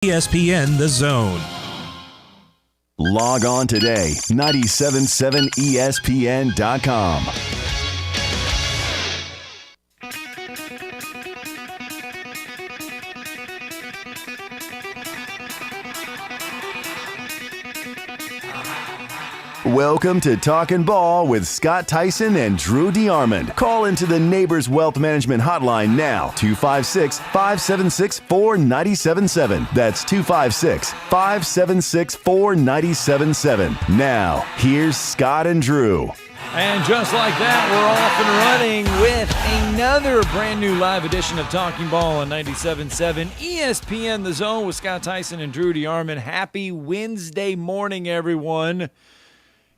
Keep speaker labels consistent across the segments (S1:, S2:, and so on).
S1: ESPN The Zone.
S2: Log on today, 977ESPN.com. Welcome to Talkin' Ball with Scott Theisen and Drew DeArmond. Call into the Neighbors Wealth Management Hotline now, 256-576-4977. That's 256-576-4977. Now, here's Scott and Drew.
S3: And just like that, we're off and running with another brand new live edition of Talking Ball on 97.7 ESPN The Zone with Scott Theisen and Drew DeArmond. Happy Wednesday morning, everyone.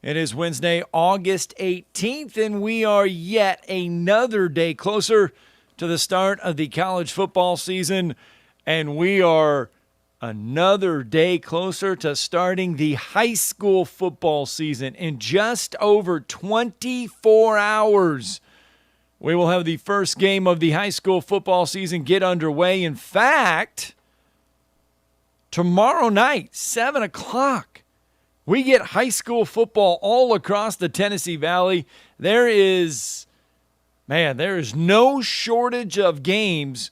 S3: It is Wednesday, August 18th, and we are yet another day closer to the start of the college football season, and we are another day closer to starting the high school football season. In just over 24 hours, we will have the first game of the high school football season get underway. In fact, tomorrow night, 7 o'clock, we get high school football all across the Tennessee Valley. There is no shortage of games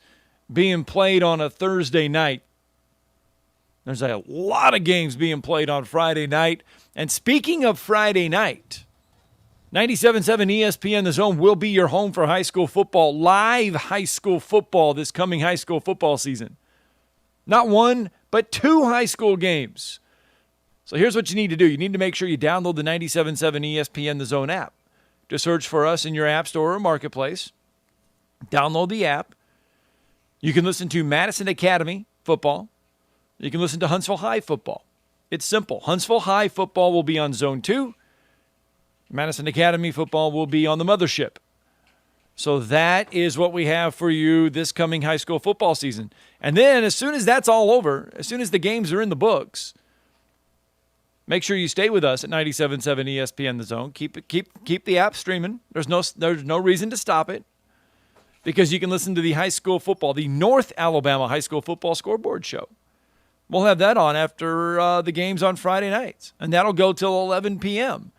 S3: being played on a Thursday night. There's a lot of games being played on Friday night. And speaking of Friday night, 97.7 ESPN The Zone will be your home for high school football, live high school football this coming high school football season. Not one, but 2 high school games. So here's what you need to do. You need to make sure you download the 97.7 ESPN The Zone app. Just search for us in your app store or marketplace. Download the app. You can listen to Madison Academy football. You can listen to Huntsville High football. It's simple. Huntsville High football will be on Zone 2. Madison Academy football will be on the mothership. So that is what we have for you this coming high school football season. And then as soon as that's all over, as soon as the games are in the books, make sure you stay with us at 97.7 ESPN The Zone. Keep the app streaming. There's no reason to stop it because you can listen to the high school football, the North Alabama High School Football Scoreboard Show. We'll have that on after the games on Friday nights, and that'll go till 11 p.m.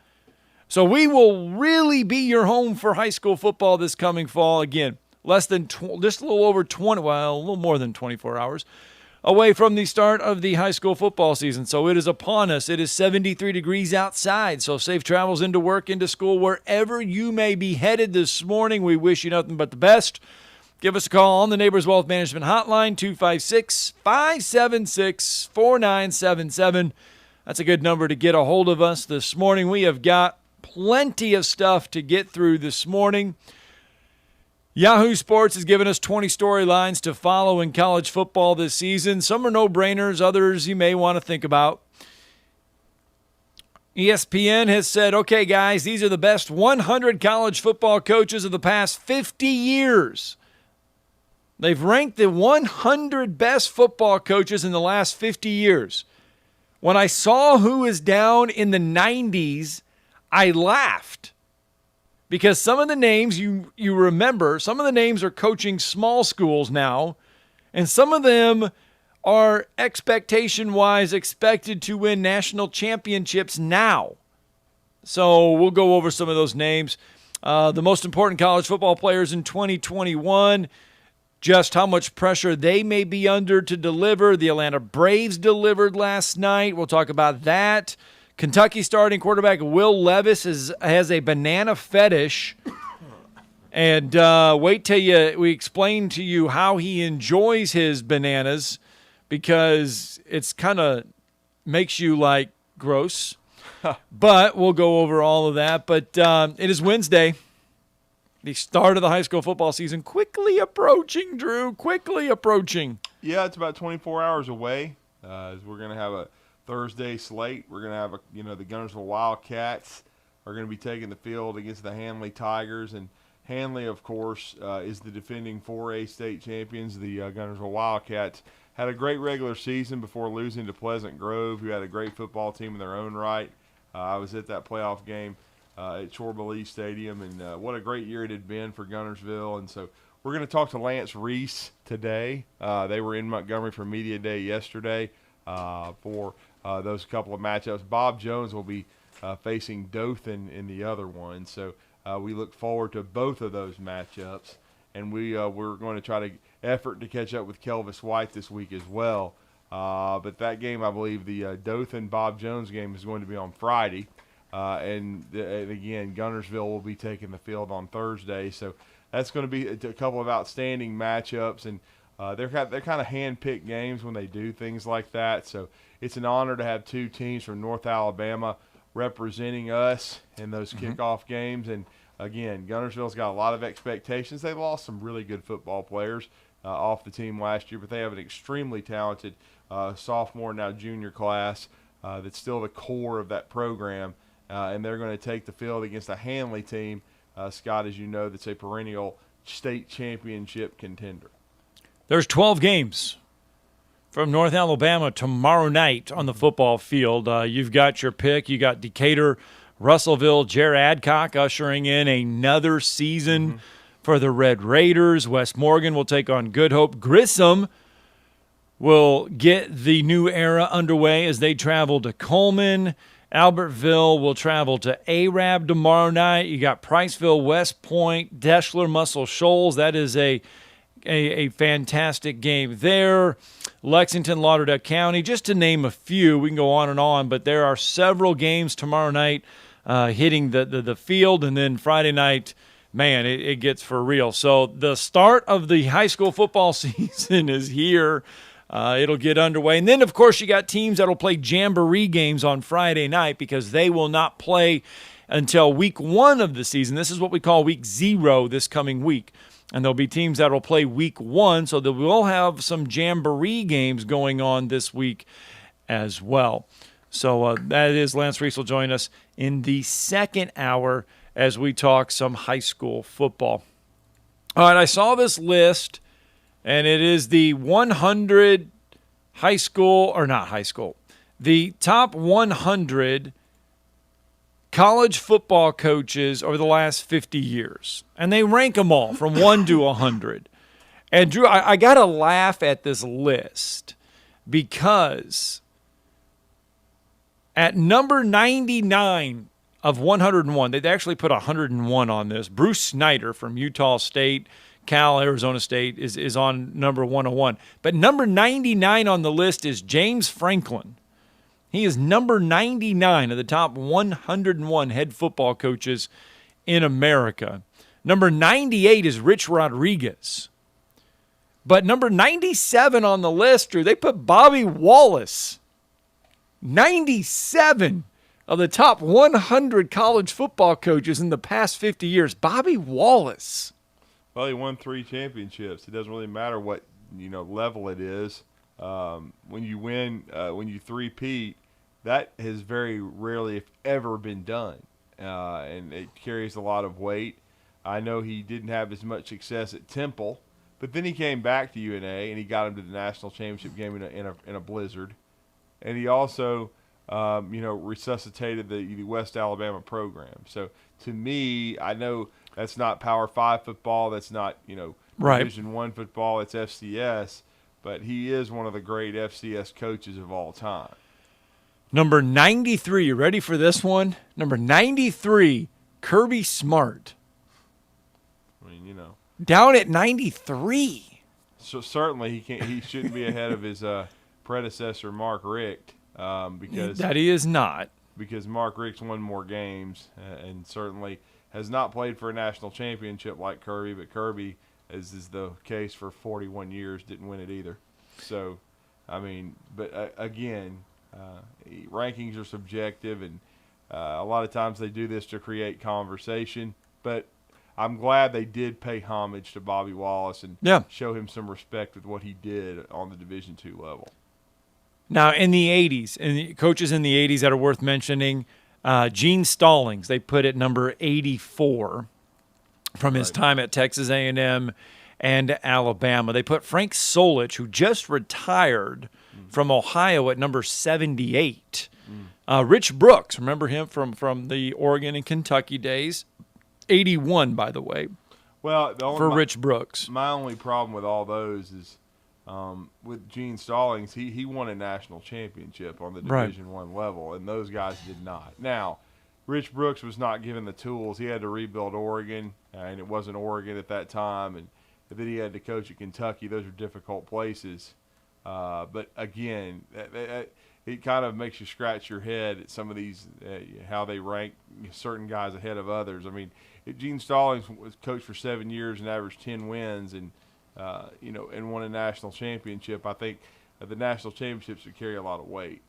S3: So we will really be your home for high school football this coming fall. Again, just a little over 20, well, a little more than 24 hours away from the start of the high school football season. So it is upon us. It is 73 degrees outside, so safe travels into work, into school, wherever you may be headed this morning. We wish you nothing but the best. Give us a call on the Neighbors Wealth Management Hotline, 256-576-4977. That's a good number to get a hold of us this morning. We have got plenty of stuff to get through this morning. Yahoo Sports has given us 20 storylines to follow in college football this season. Some are no-brainers, others you may want to think about. ESPN has said, okay, guys, these are the best 100 college football coaches of the past 50 years. They've ranked the 100 best football coaches in the last 50 years. When I saw who is down in the 90s, I laughed. Because some of the names you remember, some of the names are coaching small schools now, and some of them are expectation-wise expected to win national championships now. So we'll go over some of those names. The most important college football players in 2021, just how much pressure they may be under to deliver. The Atlanta Braves delivered last night. We'll talk about that. Kentucky starting quarterback Will Levis has a banana fetish. And wait till we explain to you how he enjoys his bananas, because it's kind of makes you like gross. But we'll go over all of that. But it is Wednesday. The start of the high school football season quickly approaching, Drew, quickly approaching.
S4: Yeah, it's about 24 hours away. We're going to have a Thursday slate. We're going to have the Guntersville Wildcats are going to be taking the field against the Handley Tigers. And Handley, of course, is the defending 4A state champions. The Guntersville Wildcats had a great regular season before losing to Pleasant Grove, who had a great football team in their own right. I was at that playoff game at Chorba Lee Stadium, and what a great year it had been for Guntersville. And so we're going to talk to Lance Reece today. They were in Montgomery for Media Day yesterday for those couple of matchups. Bob Jones will be facing Dothan in the other one. So we look forward to both of those matchups. And we're going to try to effort to catch up with Kelvis White this week as well. But that game, I believe, the Dothan-Bob Jones game is going to be on Friday. And again, Guntersville will be taking the field on Thursday. So that's going to be a couple of outstanding matchups. And they're kind of hand-picked games when they do things like that. So it's an honor to have two teams from North Alabama representing us in those kickoff games. And, again, Guntersville's got a lot of expectations. They lost some really good football players off the team last year, but they have an extremely talented sophomore, now junior class that's still the core of that program. And they're going to take the field against a Handley team, Scott, as you know, that's a perennial state championship contender.
S3: There's 12 games from North Alabama tomorrow night on the football field. You've got your pick. You got Decatur, Russellville, Jer Adcock ushering in another season for the Red Raiders. West Morgan will take on Good Hope. Grissom will get the new era underway as they travel to Coleman. Albertville will travel to Arab tomorrow night. You got Priceville, West Point, Deschler, Muscle Shoals. That is a fantastic game there. Lexington, Lauderdale County, just to name a few. We can go on and on, but there are several games tomorrow night hitting the field, and then Friday night, man, it gets for real. So the start of the high school football season is here. It'll get underway. And then, of course, you got teams that will play jamboree games on Friday night because they will not play until week 1 of the season. This is what we call week 0 this coming week. And there'll be teams that will play week 1, so that we'll have some jamboree games going on this week as well. So that is Lance Reece will join us in the second hour as we talk some high school football. All right, I saw this list, and it is the 100 the top 100 college football coaches over the last 50 years. And they rank them all from 1 to 100. And, Drew, I got to laugh at this list because at number 99 of 101, they'd actually put 101 on this. Bruce Snyder from Utah State, Arizona State is on number 101. But number 99 on the list is James Franklin. He is number 99 of the top 101 head football coaches in America. Number 98 is Rich Rodriguez. But number 97 on the list, Drew, they put Bobby Wallace. 97 of the top 100 college football coaches in the past 50 years. Bobby Wallace.
S4: Well, he won 3 championships. It doesn't really matter what level it is. When you win, when you three-peat, that has very rarely, if ever, been done, and it carries a lot of weight. I know he didn't have as much success at Temple, but then he came back to UNA and he got him to the national championship game in a blizzard, and he also, resuscitated the West Alabama program. So to me, I know that's not Power 5 football, that's not Division I football, it's FCS, but he is one of the great FCS coaches of all time.
S3: Number 93, you ready for this one? Number 93, Kirby Smart.
S4: I mean,
S3: down at 93.
S4: So certainly he shouldn't be ahead of his predecessor, Mark Richt, because
S3: that he is not.
S4: Because Mark Richt's won more games and certainly has not played for a national championship like Kirby, but Kirby, as is the case for 41 years, didn't win it either. So, I mean, but again, rankings are subjective, and a lot of times they do this to create conversation. But I'm glad they did pay homage to Bobby Wallace and show him some respect with what he did on the Division II level.
S3: Now, in the 80s, and coaches in the 80s that are worth mentioning, Gene Stallings, they put at number 84 from his time at Texas A&M and Alabama. They put Frank Solich, who just retired from Ohio, at number 78. Rich Brooks, remember him from the Oregon and Kentucky days, 81, by the way.
S4: Well,
S3: Rich Brooks.
S4: My only problem with all those is with Gene Stallings, he won a national championship on the Division I level, and those guys did not. Now, Rich Brooks was not given the tools. He had to rebuild Oregon, and it wasn't Oregon at that time, and then he had to coach at Kentucky. Those are difficult places. But again, it kind of makes you scratch your head at some of these, how they rank certain guys ahead of others. I mean, Gene Stallings was coached for 7 years and averaged 10 wins and won a national championship. I think the national championships would carry a lot of weight.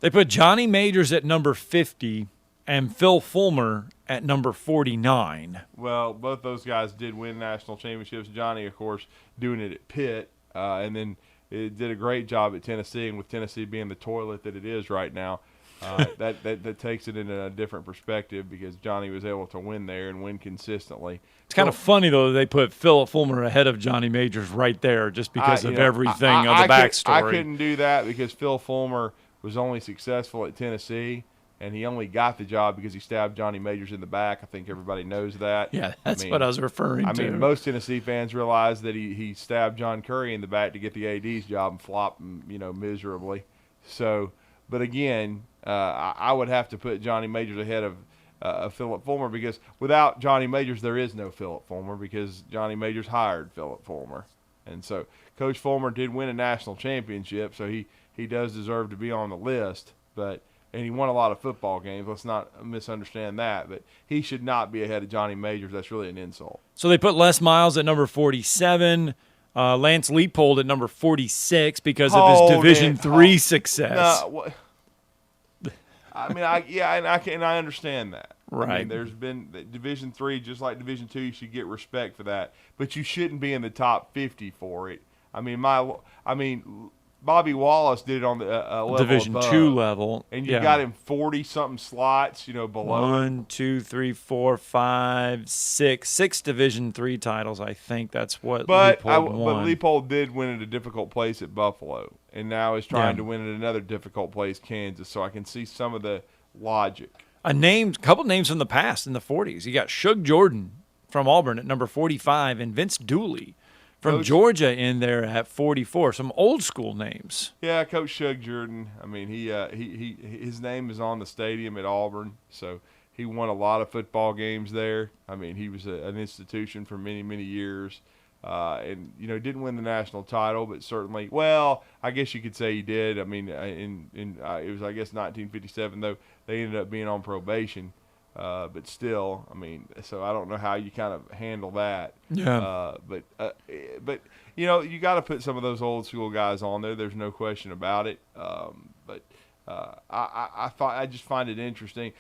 S3: They put Johnny Majors at number 50 and Phil Fulmer at number 49.
S4: Well, both those guys did win national championships. Johnny, of course, doing it at Pitt, and then it did a great job at Tennessee, and with Tennessee being the toilet that it is right now, that takes it in a different perspective because Johnny was able to win there and win consistently.
S3: It's kind of funny, though, they put Philip Fulmer ahead of Johnny Majors right there just because of everything of the backstory.
S4: I couldn't do that because Phil Fulmer was only successful at Tennessee, and he only got the job because he stabbed Johnny Majors in the back. I think everybody knows that.
S3: Yeah, that's what I was referring to.
S4: I mean, most Tennessee fans realize that he stabbed John Curry in the back to get the AD's job and flopped him, miserably. So, but again, I would have to put Johnny Majors ahead of Philip Fulmer because without Johnny Majors, there is no Philip Fulmer because Johnny Majors hired Philip Fulmer. And so Coach Fulmer did win a national championship, so he does deserve to be on the list, and he won a lot of football games. Let's not misunderstand that. But he should not be ahead of Johnny Majors. That's really an insult.
S3: So they put Les Miles at number 47, Lance Leopold at number 46 because of his Division III success.
S4: No, I understand that.
S3: Right.
S4: I mean, there's been Division III, just like Division II, you should get respect for that. But you shouldn't be in the top 50 for it. I mean, Bobby Wallace did it on the level
S3: Division
S4: above,
S3: II level,
S4: and you got him 40-something slots, below.
S3: 1, 2, 3, 4, 5, 6 Division III titles. I think that's what Leopold won.
S4: But Leopold did win at a difficult place at Buffalo, and now is trying to win at another difficult place, Kansas. So I can see some of the logic. A
S3: couple names from the past in the 40s. You got Shug Jordan from Auburn at number 45, and Vince Dooley from Georgia in there at 44. Some old school names. Yeah, Coach Shug Jordan. I mean, his name is on the stadium at Auburn, so he won a lot of football games there. I mean, he was an institution for many, many years, and didn't win the national title, but certainly, well, I guess you could say he did. I mean, it was, I guess, 1957, though they ended up being on probation. But still, I mean, so I don't know how you kind of handle that. Yeah. But you got to put some of those old school guys on there. There's no question about it. I just find it interesting.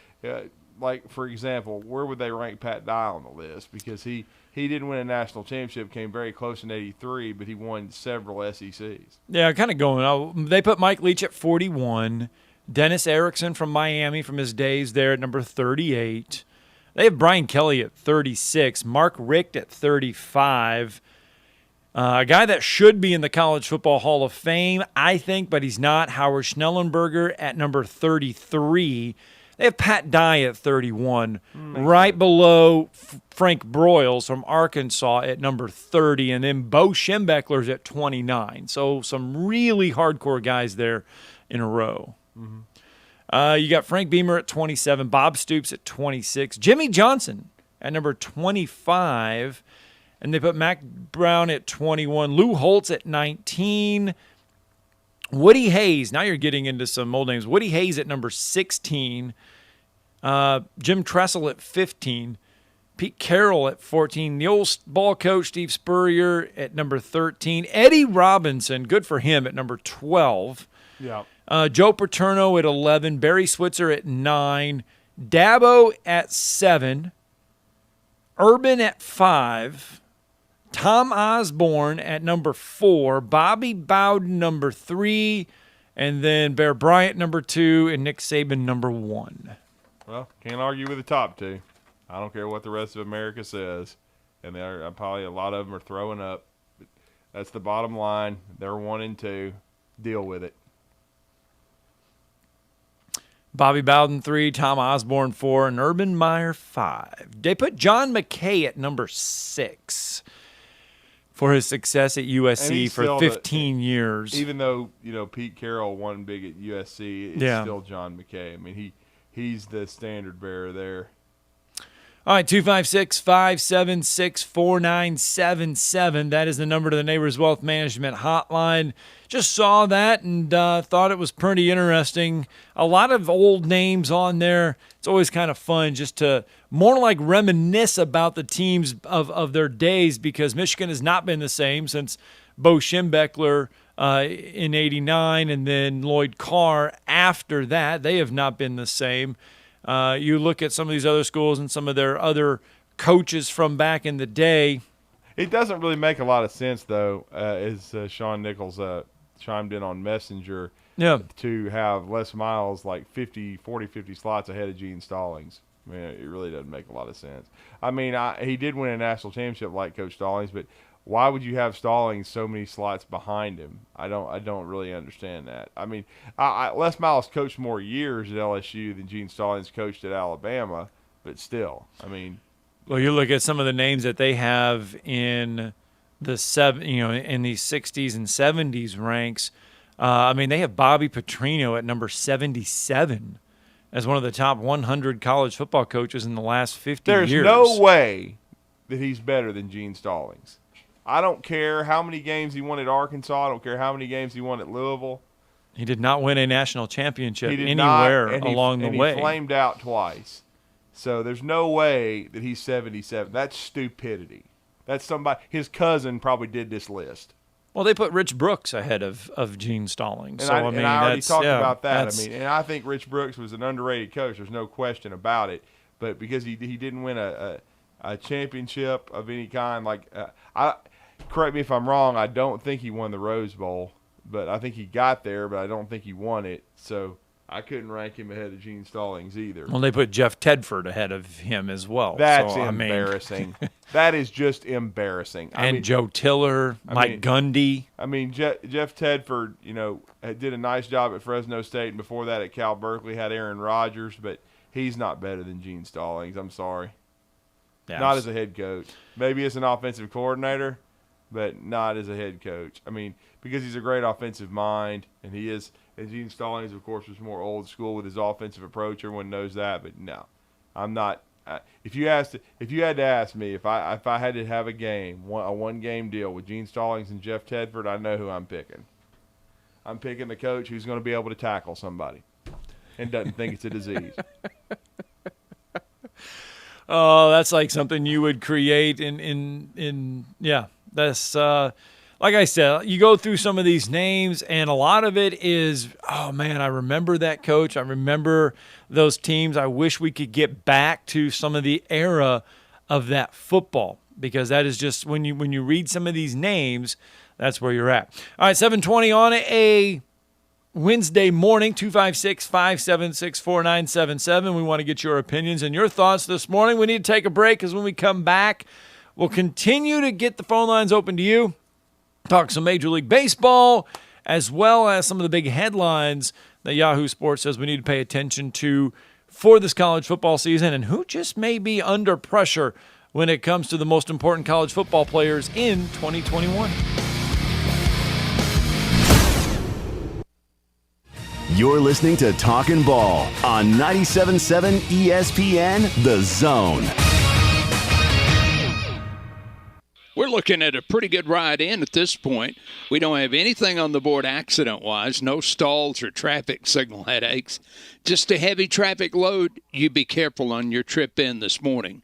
S3: Like, for example, where would they rank Pat Dye on the list? Because he didn't win a national championship, came very close in '83, but he won several SECs. Yeah, kind of going. They put Mike Leach at 41. Dennis Erickson from Miami from his days there at number 38. They have Brian Kelly at 36. Mark Richt at 35. A guy that should be in the College Football Hall of Fame, I think, but he's not. Howard Schnellenberger at number 33. They have Pat Dye at 31. Right below Frank Broyles from Arkansas at number 30. And then Bo Schembechler's at 29. So some really hardcore guys there in a row. Mm-hmm. You got Frank Beamer at 27, Bob Stoops at 26, Jimmy Johnson at number 25, and they put Mac Brown at 21, Lou Holtz at 19, Woody Hayes. Now you're getting into some old names. Woody Hayes at number 16, Jim Tressel at 15, Pete Carroll at 14, the old ball coach Steve Spurrier at number 13, Eddie Robinson, good for him, at number 12. Yeah. Joe Paterno at 11, Barry Switzer at 9, Dabo at 7, Urban at 5, Tom Osborne at number 4, Bobby Bowden number 3, and then Bear Bryant number 2, and Nick Saban number 1. Well, can't argue with the top two. I don't care what the rest of America says, and probably a lot of them are throwing up. But that's the bottom line. They're 1 and 2. Deal with it. Bobby Bowden 3, Tom Osborne 4, and Urban Meyer 5. They put John McKay at number 6 for his success at USC for 15 years.
S4: Even though, Pete Carroll won big at USC, it's still John McKay. I mean, he's the standard bearer there.
S3: All right, 256-576-4977. That is the number to the Neighbors Wealth Management Hotline. Just saw that and thought it was pretty interesting. A lot of old names on there. It's always kind of fun just to more like reminisce about the teams of their days, because Michigan has not been the same since Bo Schembechler in '89 and then Lloyd Carr after that. They have not been the same. You look at some of these other schools and some of their other coaches from back in the day.
S4: It doesn't really make a lot of sense, though, as Sean Nichols chimed in on Messenger, to have Les Miles like 50 slots ahead of Gene Stallings. I mean, it really doesn't make a lot of sense. I mean, he did win a national championship like Coach Stallings, but why would you have Stallings so many slots behind him? I don't really understand that. I mean, Les Miles coached more years at LSU than Gene Stallings coached at Alabama, but still, I mean.
S3: Well, you look at some of the names that they have in the in these 60s and 70s ranks. I mean, they have Bobby Petrino at number 77 as one of the top 100 college football coaches in the last 50 years.
S4: There's no way that he's better than Gene Stallings. I don't care how many games he won at Arkansas. I don't care how many games he won at Louisville.
S3: He did not win a national championship anywhere along the way.
S4: He flamed out twice. So there's no way that he's 77. That's stupidity. That's somebody. His cousin probably did this list.
S3: Well, they put Rich Brooks ahead of Gene Stallings.
S4: And I already talked about that. I mean, and I think Rich Brooks was an underrated coach. There's no question about it. But because he didn't win a championship of any kind, correct me if I'm wrong, I don't think he won the Rose Bowl, but I think he got there, but I don't think he won it. So I couldn't rank him ahead of Gene Stallings either.
S3: Well, they put Jeff Tedford ahead of him as well.
S4: That's embarrassing. That is just embarrassing.
S3: Joe Tiller, Mike Gundy.
S4: I mean, Jeff Tedford, did a nice job at Fresno State, and before that at Cal Berkeley had Aaron Rodgers, but he's not better than Gene Stallings. I'm sorry. Yeah, not as a head coach. Maybe as an offensive coordinator, but not as a head coach. I mean, because he's a great offensive mind, and he is. And Gene Stallings, of course, was more old school with his offensive approach. Everyone knows that, but no, I'm not. If you had to ask me if I had to have a one-game deal with Gene Stallings and Jeff Tedford, I know who I'm picking. I'm picking the coach who's going to be able to tackle somebody and doesn't think it's a disease.
S3: Oh, that's like something you would create that's like I said, you go through some of these names and a lot of it is, oh man, I remember that coach. I remember those teams. I wish we could get back to some of the era of that football, because that is just when you read some of these names, that's where you're at. All right, 7:20 on a Wednesday morning, 256-576-4977. We want to get your opinions and your thoughts this morning. We need to take a break, because when we come back, we'll continue to get the phone lines open to you, talk some Major League Baseball, as well as some of the big headlines that Yahoo Sports says we need to pay attention to for this college football season, and who just may be under pressure when it comes to the most important college football players in 2021.
S2: You're listening to Talkin' Ball on 97.7 ESPN, The Zone.
S5: We're looking at a pretty good ride in at this point. We don't have anything on the board accident-wise, no stalls or traffic signal headaches. Just a heavy traffic load. You be careful on your trip in this morning.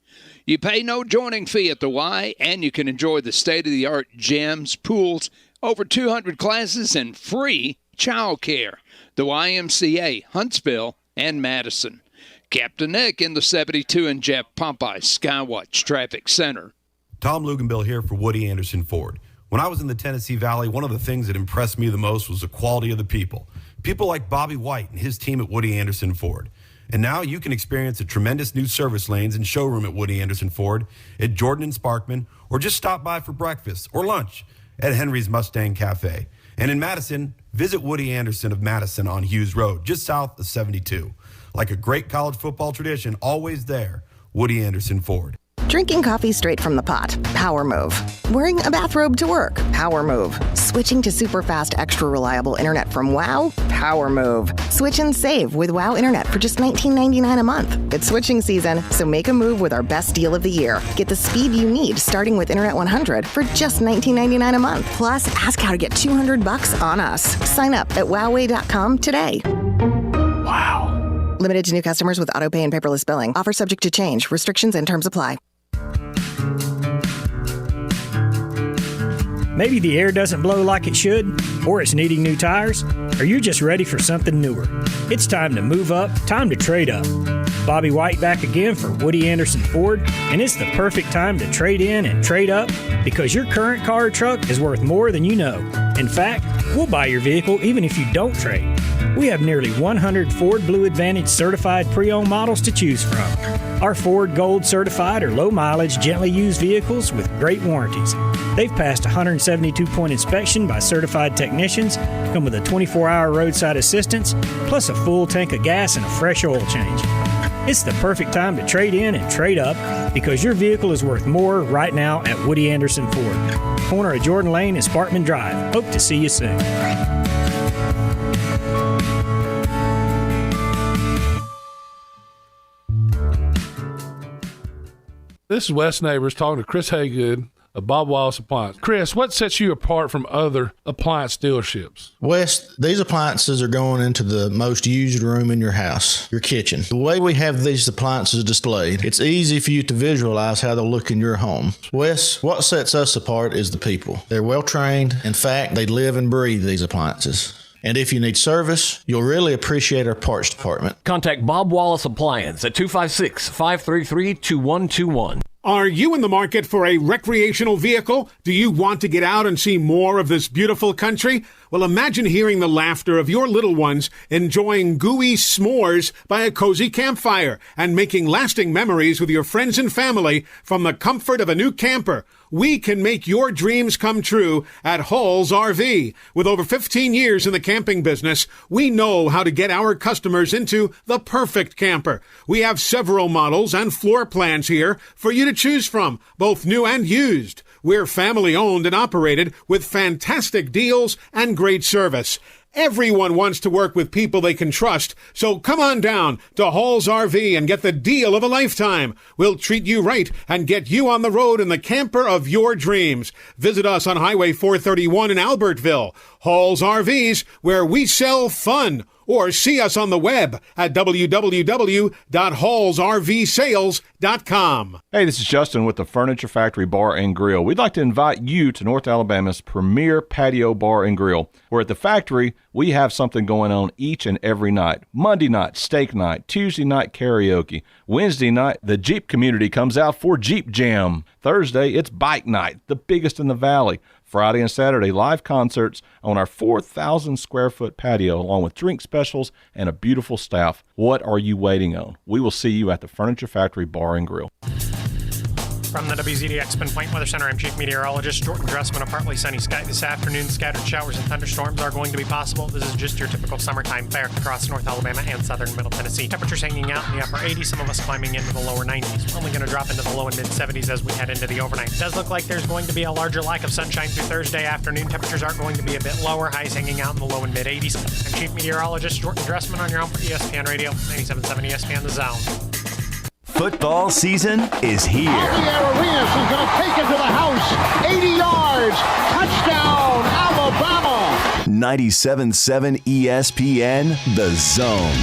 S5: You pay no joining fee at the Y, and you can enjoy the state-of-the-art gyms, pools, over 200 classes, and free child care. The YMCA, Huntsville, and Madison. Captain Nick in the 72 and Jeff Popeye, Skywatch Traffic Center.
S6: Tom Luganbill here for Woody Anderson Ford. When I was in the Tennessee Valley, one of the things that impressed me the most was the quality of the people. People like Bobby White and his team at Woody Anderson Ford. And now you can experience the tremendous new service lanes and showroom at Woody Anderson Ford, at Jordan and Sparkman, or just stop by for breakfast or lunch at Henry's Mustang Cafe. And in Madison, visit Woody Anderson of Madison on Hughes Road, just south of 72. Like a great college football tradition, always there. Woody Anderson Ford.
S7: Drinking coffee straight from the pot. Power move. Wearing a bathrobe to work. Power move. Switching to super fast, extra reliable internet from WOW. Power move. Switch and save with WOW internet for just $19.99 a month. It's switching season, so make a move with our best deal of the year. Get the speed you need starting with Internet 100 for just $19.99 a month. Plus, ask how to get $200 on us. Sign up at wowway.com today.
S3: Wow.
S7: Limited to new customers with autopay and paperless billing. Offer subject to change. Restrictions and terms apply.
S8: Maybe the air doesn't blow like it should, or it's needing new tires, or you're just ready for something newer. It's time to move up, time to trade up. Bobby White back again for Woody Anderson Ford, and it's the perfect time to trade in and trade up because your current car or truck is worth more than you know. In fact, we'll buy your vehicle even if you don't trade. We have nearly 100 Ford Blue Advantage certified pre-owned models to choose from. Our Ford Gold certified or low mileage, gently used vehicles with great warranties. They've passed a 172-point inspection by certified technicians, come with a 24-hour roadside assistance, plus a full tank of gas and a fresh oil change. It's the perfect time to trade in and trade up because your vehicle is worth more right now at Woody Anderson Ford. Corner of Jordan Lane and Sparkman Drive. Hope to see you soon.
S9: This is Wes Neighbors talking to Chris Haygood of Bob Wallace Appliance. Chris, what sets you apart from other appliance dealerships?
S10: Wes, these appliances are going into the most used room in your house, your kitchen. The way we have these appliances displayed, it's easy for you to visualize how they'll look in your home. Wes, what sets us apart is the people. They're well trained. In fact, they live and breathe these appliances. And if you need service, you'll really appreciate our parts department.
S11: Contact Bob Wallace Appliance at 256-533-2121.
S12: Are you in the market for a recreational vehicle? Do you want to get out and see more of this beautiful country? Well, imagine hearing the laughter of your little ones enjoying gooey s'mores by a cozy campfire and making lasting memories with your friends and family from the comfort of a new camper. We can make your dreams come true at Hall's RV. With over 15 years in the camping business, we know how to get our customers into the perfect camper. We have several models and floor plans here for you to choose from, both new and used. We're family owned and operated with fantastic deals and great service. Everyone wants to work with people they can trust, so come on down to Hall's RV and get the deal of a lifetime. We'll treat you right and get you on the road in the camper of your dreams. Visit us on Highway 431 in Albertville. Hall's RVs, where we sell fun. Or see us on the web at www.hallsrvsales.com.
S13: Hey, this is Justin with the Furniture Factory Bar and Grill. We'd like to invite you to North Alabama's premier patio bar and grill, where at the factory, we have something going on each and every night. Monday night, steak night. Tuesday night, karaoke. Wednesday night, the Jeep community comes out for Jeep Jam. Thursday, it's bike night, the biggest in the valley. Friday and Saturday, live concerts on our 4,000 square foot patio, along with drink specials and a beautiful staff. What are you waiting on? We will see you at the Furniture Factory Bar and Grill.
S14: From the WZDX Pinpoint Weather Center, I'm Chief Meteorologist Jordan Dressman. A partly sunny sky this afternoon. Scattered showers and thunderstorms are going to be possible. This is just your typical summertime fare across North Alabama and southern Middle Tennessee. Temperatures hanging out in the upper 80s, some of us climbing into the lower 90s. We're only going to drop into the low and mid 70s as we head into the overnight. It does look like there's going to be a larger lack of sunshine through Thursday afternoon. Temperatures are going to be a bit lower, highs hanging out in the low and mid 80s. I'm Chief Meteorologist Jordan Dressman on your home for ESPN Radio, 97.7 ESPN The Zone.
S2: Football season is here.
S15: Reece is going to take it to the house. 80 yards. Touchdown, Alabama.
S2: 97.7 ESPN, The Zone.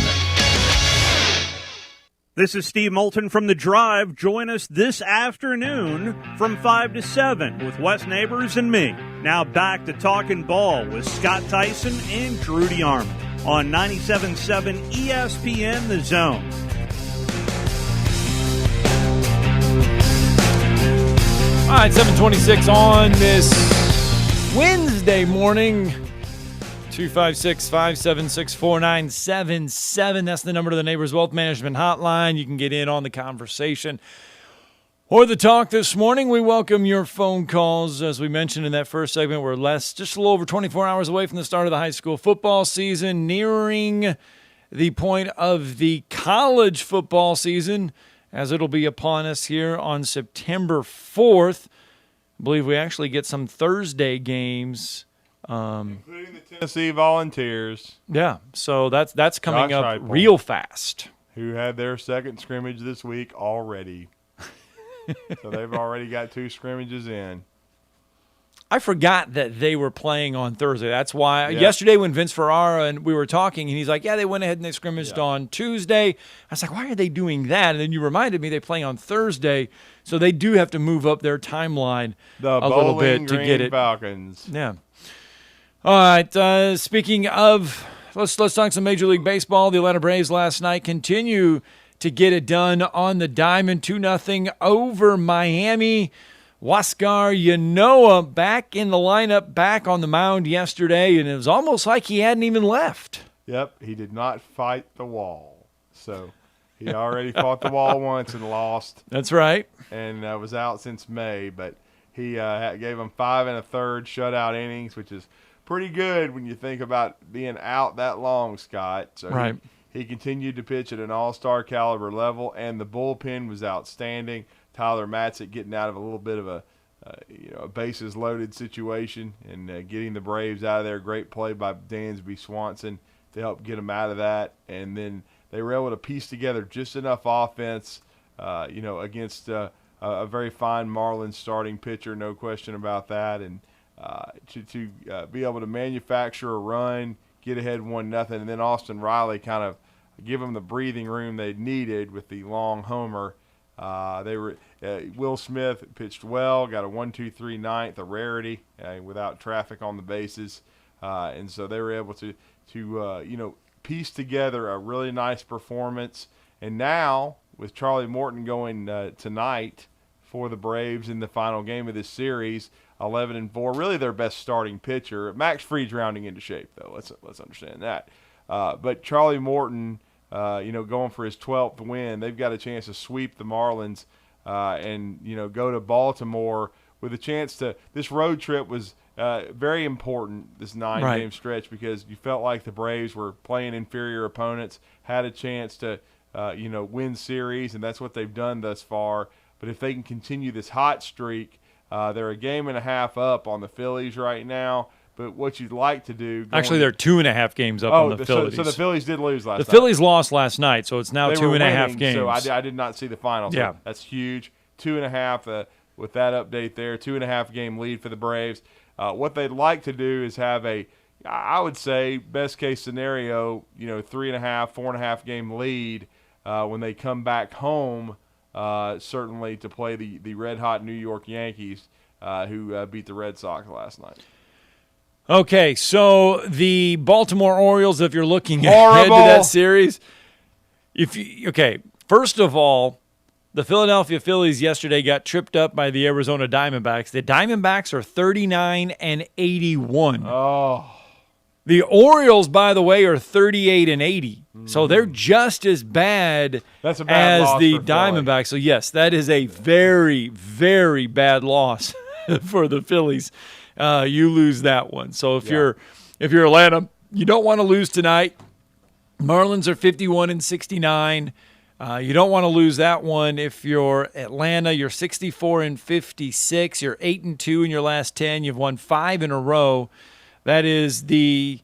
S16: This is Steve Moulton from The Drive. Join us this afternoon from 5 to 7 with Wes Neighbors and me. Now back to Talkin' Ball with Scott Tyson and Drew DeArmond on 97.7 ESPN The Zone.
S3: All right, 7:26 on this Wednesday morning. 256-576-4977. That's the number to the Neighbors Wealth Management Hotline. You can get in on the conversation or the talk this morning. We welcome your phone calls. As we mentioned in that first segment, we're just a little over 24 hours away from the start of the high school football season, nearing the point of the college football season, as it'll be upon us here on September 4th. I believe we actually get some Thursday games.
S4: Including the Tennessee Volunteers.
S3: Yeah, so that's coming
S4: Josh
S3: up
S4: Heupel,
S3: real fast.
S4: Who had their second scrimmage this week already. So they've already got 2 scrimmages in.
S3: I forgot that they were playing on Thursday. That's why yesterday when Vince Ferrara and we were talking, and he's like, yeah, they went ahead and they scrimmaged on Tuesday. I was like, why are they doing that? And then you reminded me they play on Thursday, so they do have to move up their timeline a little bit to get it.
S4: Falcons.
S3: Yeah. All right. Speaking of, let's talk some Major League Baseball. The Atlanta Braves last night continue to get it done on the diamond, 2-0 over Miami. Huascar Ynoa back in the lineup, back on the mound yesterday, and it was almost like he hadn't even left.
S4: Yep, he did not fight the wall. So he already fought the wall once and lost.
S3: That's right.
S4: And was out since May, but he gave him 5 1/3 shutout innings, which is pretty good when you think about being out that long, Scott. So
S3: right.
S4: He continued to pitch at an all-star caliber level, and the bullpen was outstanding. Tyler Matzik getting out of a little bit of a bases-loaded situation and getting the Braves out of there. Great play by Dansby Swanson to help get them out of that. And then they were able to piece together just enough offense, against a very fine Marlins starting pitcher, no question about that. And to be able to manufacture a run, get ahead 1-0, and then Austin Riley kind of give them the breathing room they needed with the long homer. Will Smith pitched well, got a 1-2-3 ninth, a rarity without traffic on the bases, and so they were able to piece together a really nice performance. And now with Charlie Morton going tonight for the Braves in the final game of this series, 11-4, really their best starting pitcher. Max Fried's rounding into shape though. Let's understand that. But Charlie Morton, going for his 12th win, they've got a chance to sweep the Marlins and go to Baltimore with a chance to. This road trip was very important, this 9-game stretch, because you felt like the Braves were playing inferior opponents, had a chance to win series, and that's what they've done thus far. But if they can continue this hot streak, they're a game and a half up on the Phillies right now. But what you'd like to do...
S3: Actually, they're 2.5 games up on the Phillies.
S4: So the Phillies did lose last night.
S3: The Phillies lost last night, so it's now
S4: they
S3: 2.5 games.
S4: So I did not see the final. So
S3: yeah.
S4: That's huge. 2.5 with that update there. 2.5 game lead for the Braves. What they'd like to do is have I would say, best case scenario, 3.5, 4.5 game lead when they come back home, certainly to play the red-hot New York Yankees, who beat the Red Sox last night.
S3: Okay, so the Baltimore Orioles, if you're looking ahead to that series, first of all, the Philadelphia Phillies yesterday got tripped up by the Arizona Diamondbacks. The Diamondbacks are 39-81.
S4: Oh.
S3: The Orioles, by the way, are 38-80. So they're just as bad
S4: as the
S3: Diamondbacks. So yes, that is a very, very bad loss for the Phillies. You lose that one. So if you're Atlanta, you don't want to lose tonight. Marlins are 51-69. You don't want to lose that one. If you're Atlanta, you're 64-56. You're 8-2 in your last 10. You've won 5 in a row. That is the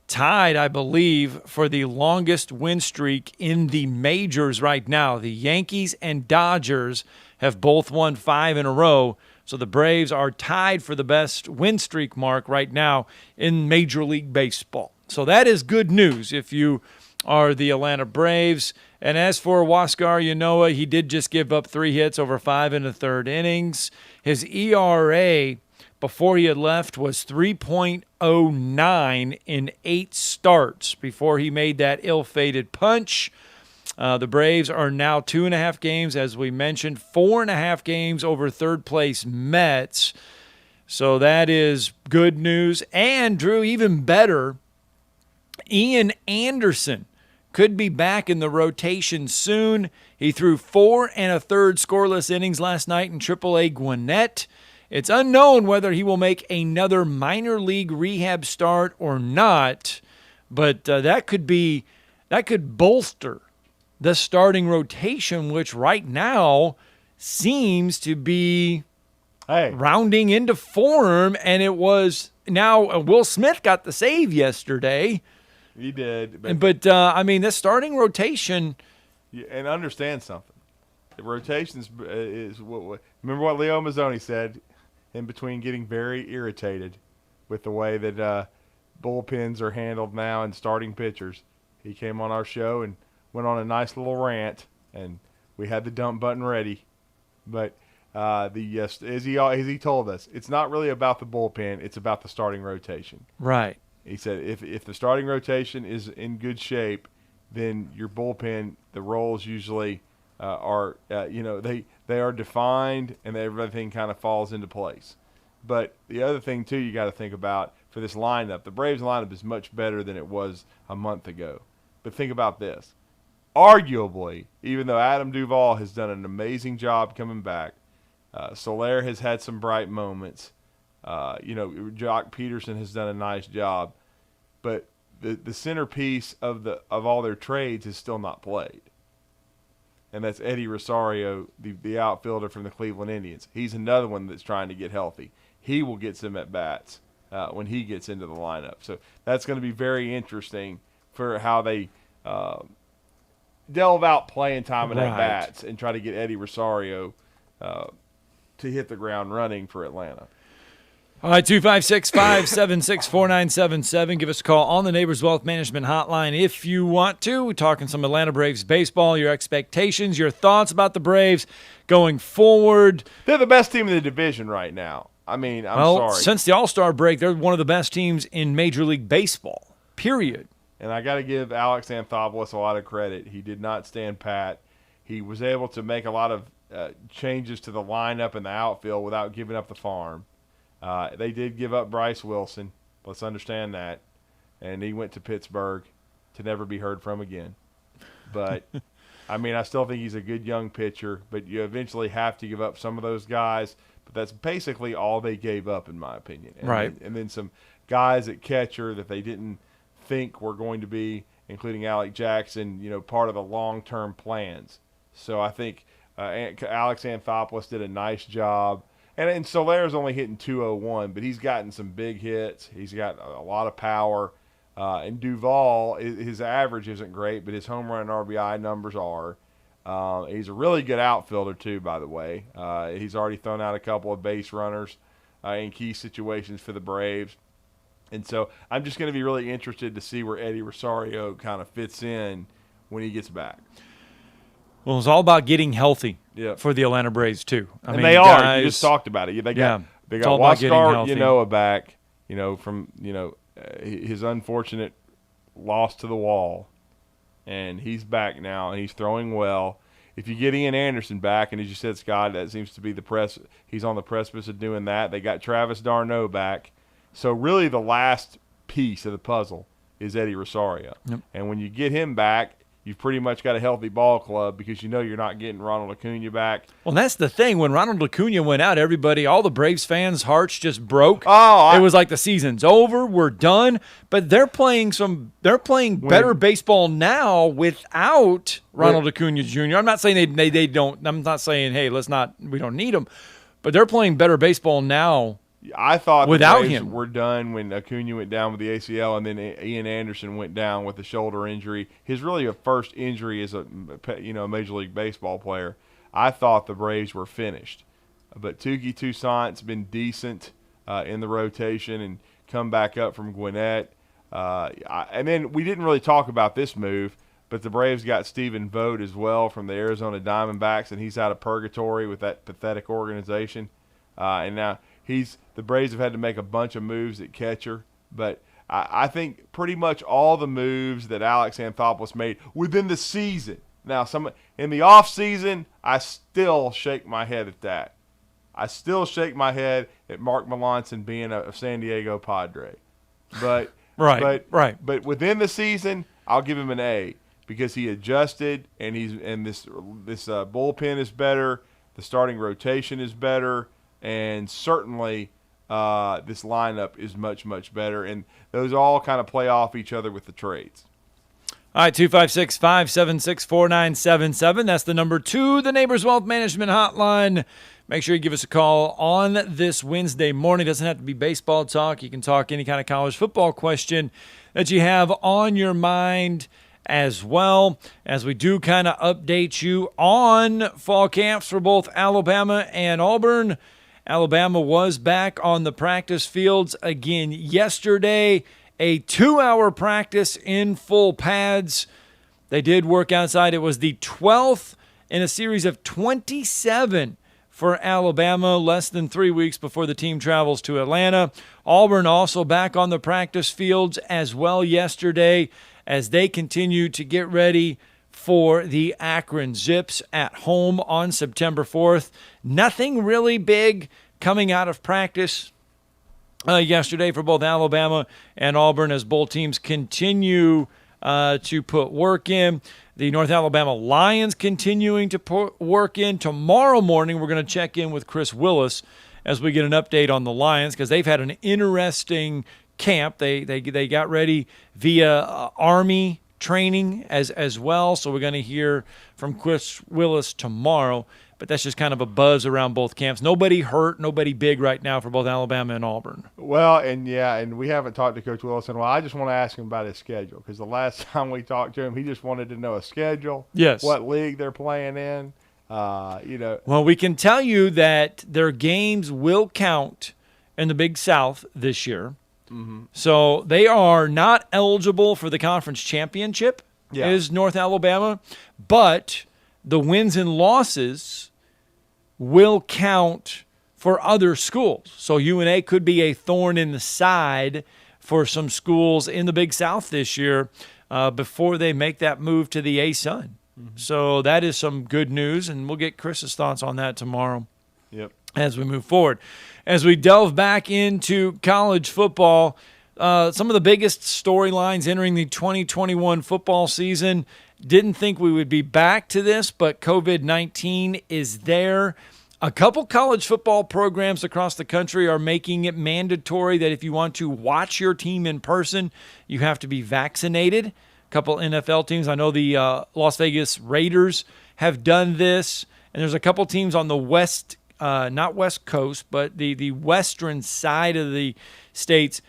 S3: tied, I believe, for the longest win streak in the majors right now. The Yankees and Dodgers have both won 5 in a row. So the Braves are tied for the best win streak mark right now in Major League Baseball. So that is good news if you are the Atlanta Braves. And as for Huascar Ynoa, he did just give up 3 hits over 5 1/3 innings. His ERA before he had left was 3.09 in 8 starts before he made that ill-fated punch. The Braves are now 2.5 games, as we mentioned, 4.5 games over third-place Mets. So that is good news. And, Drew, even better, Ian Anderson could be back in the rotation soon. He threw 4 1/3 scoreless innings last night in AAA Gwinnett. It's unknown whether he will make another minor league rehab start or not, But that could bolster the starting rotation, which right now seems to be rounding into form. And it was now Will Smith got the save yesterday.
S4: He did.
S3: But I mean, the starting rotation.
S4: And understand something. The rotations is what. Remember what Leo Mazzoni said in between getting very irritated with the way that bullpens are handled now and starting pitchers. He came on our show and went on a nice little rant, and we had the dump button ready. But as he told us, it's not really about the bullpen; it's about the starting rotation.
S3: Right.
S4: He said if the starting rotation is in good shape, then your bullpen, the roles usually are they are defined and everything kind of falls into place. But the other thing too you got to think about for this lineup, the Braves lineup is much better than it was a month ago. But think about this. Arguably, even though Adam Duvall has done an amazing job coming back, Soler has had some bright moments. Jock Peterson has done a nice job, but the centerpiece of all their trades is still not played, and that's Eddie Rosario, the outfielder from the Cleveland Indians. He's another one that's trying to get healthy. He will get some at bats when he gets into the lineup. So that's going to be very interesting for how they delve out playing time and at bats and try to get Eddie Rosario to hit the ground running for Atlanta.
S3: All right, 256-576-4977. Give us a call on the Neighbors Wealth Management Hotline if you want to. We're talking some Atlanta Braves baseball, your expectations, your thoughts about the Braves going forward.
S4: They're the best team in the division right now. I mean, I'm sorry.
S3: Since the All-Star break, they're one of the best teams in Major League Baseball, period.
S4: And I got to give Alex Anthopoulos a lot of credit. He did not stand pat. He was able to make a lot of changes to the lineup and the outfield without giving up the farm. They did give up Bryce Wilson. Let's understand that. And he went to Pittsburgh to never be heard from again. But, I mean, I still think he's a good young pitcher, but you eventually have to give up some of those guys. But that's basically all they gave up, in my opinion. And then some guys at catcher that they didn't think were going to be, including Alec Jackson, part of the long-term plans. So I think Alex Anthopoulos did a nice job. And Soler's only hitting .201, but he's gotten some big hits. He's got a lot of power. And Duvall, his average isn't great, but his home run and RBI numbers are. He's a really good outfielder, too, by the way. He's already thrown out a couple of base runners in key situations for the Braves. And so I'm just going to be really interested to see where Eddie Rosario kind of fits in when he gets back.
S3: Well, it's all about getting healthy for the Atlanta Braves, too. I mean,
S4: they are. You just talked about it. They got Huascar Yanoa back, from, his unfortunate loss to the wall. And he's back now, and he's throwing well. If you get Ian Anderson back, and as you said, Scott, that seems to be he's on the precipice of doing that. They got Travis d'Arnaud back. So really the last piece of the puzzle is Eddie Rosario.
S3: Yep.
S4: And when you get him back, you've pretty much got a healthy ball club because you're not getting Ronald Acuna back.
S3: Well, that's the thing. When Ronald Acuna went out, all the Braves fans' hearts just broke. It was like the season's over, we're done. But they're playing better baseball now without Ronald Acuna Jr. I'm not saying they don't. I'm not saying, hey, we don't need him. But they're playing better baseball now.
S4: I thought
S3: without
S4: the Braves
S3: him
S4: were done when Acuna went down with the ACL, and then Ian Anderson went down with the shoulder injury. His really first injury as a Major League Baseball player. I thought the Braves were finished, but Touki Toussaint's been decent in the rotation and come back up from Gwinnett. And then we didn't really talk about this move, but the Braves got Stephen Vogt as well from the Arizona Diamondbacks, and he's out of purgatory with that pathetic organization. And now the Braves have had to make a bunch of moves at catcher, but I think pretty much all the moves that Alex Anthopoulos made within the season. Now, in the off season, I still shake my head at that. I still shake my head at Mark Melanson being a San Diego Padre. But But within the season, I'll give him an A because he adjusted and this bullpen is better, the starting rotation is better. And certainly this lineup is much, much better. And those all kind of play off each other with the trades.
S3: All right, 256-576-4977. That's the number to the Neighbors Wealth Management Hotline. Make sure you give us a call on this Wednesday morning. It doesn't have to be baseball talk. You can talk any kind of college football question that you have on your mind as well, as we do kind of update you on fall camps for both Alabama and Auburn. Alabama was back on the practice fields again yesterday. A 2-hour practice in full pads. They did work outside. It was the 12th in a series of 27 for Alabama, less than 3 weeks before the team travels to Atlanta. Auburn also back on the practice fields as well yesterday as they continue to get ready for the Akron Zips at home on September 4th. Nothing really big coming out of practice yesterday for both Alabama and Auburn as both teams continue to put work in. The North Alabama Lions continuing to put work in. Tomorrow morning, we're going to check in with Chris Willis as we get an update on the Lions because they've had an interesting camp. They got ready via Army training as well, so we're going to hear from Chris Willis tomorrow. But that's just kind of a buzz around both camps. Nobody hurt, nobody big right now for both Alabama and Auburn.
S4: Well, and we haven't talked to Coach Willis in a while. I just want to ask him about his schedule because the last time we talked to him, he just wanted to know a schedule.
S3: Yes.
S4: What league they're playing in.
S3: Well, we can tell you that their games will count in the Big South this year.
S4: Mm-hmm.
S3: So they are not eligible for the conference championship, is North Alabama, but the wins and losses will count for other schools. So UNA could be a thorn in the side for some schools in the Big South this year before they make that move to the A-Sun. Mm-hmm. So that is some good news, and we'll get Chris's thoughts on that tomorrow.
S4: Yep.
S3: As we move forward. As we delve back into college football, some of the biggest storylines entering the 2021 football season. Didn't think we would be back to this, but COVID-19 is there. A couple college football programs across the country are making it mandatory that if you want to watch your team in person, you have to be vaccinated. A couple NFL teams, I know the Las Vegas Raiders have done this, and there's a couple teams on the not West Coast, but the western side of the states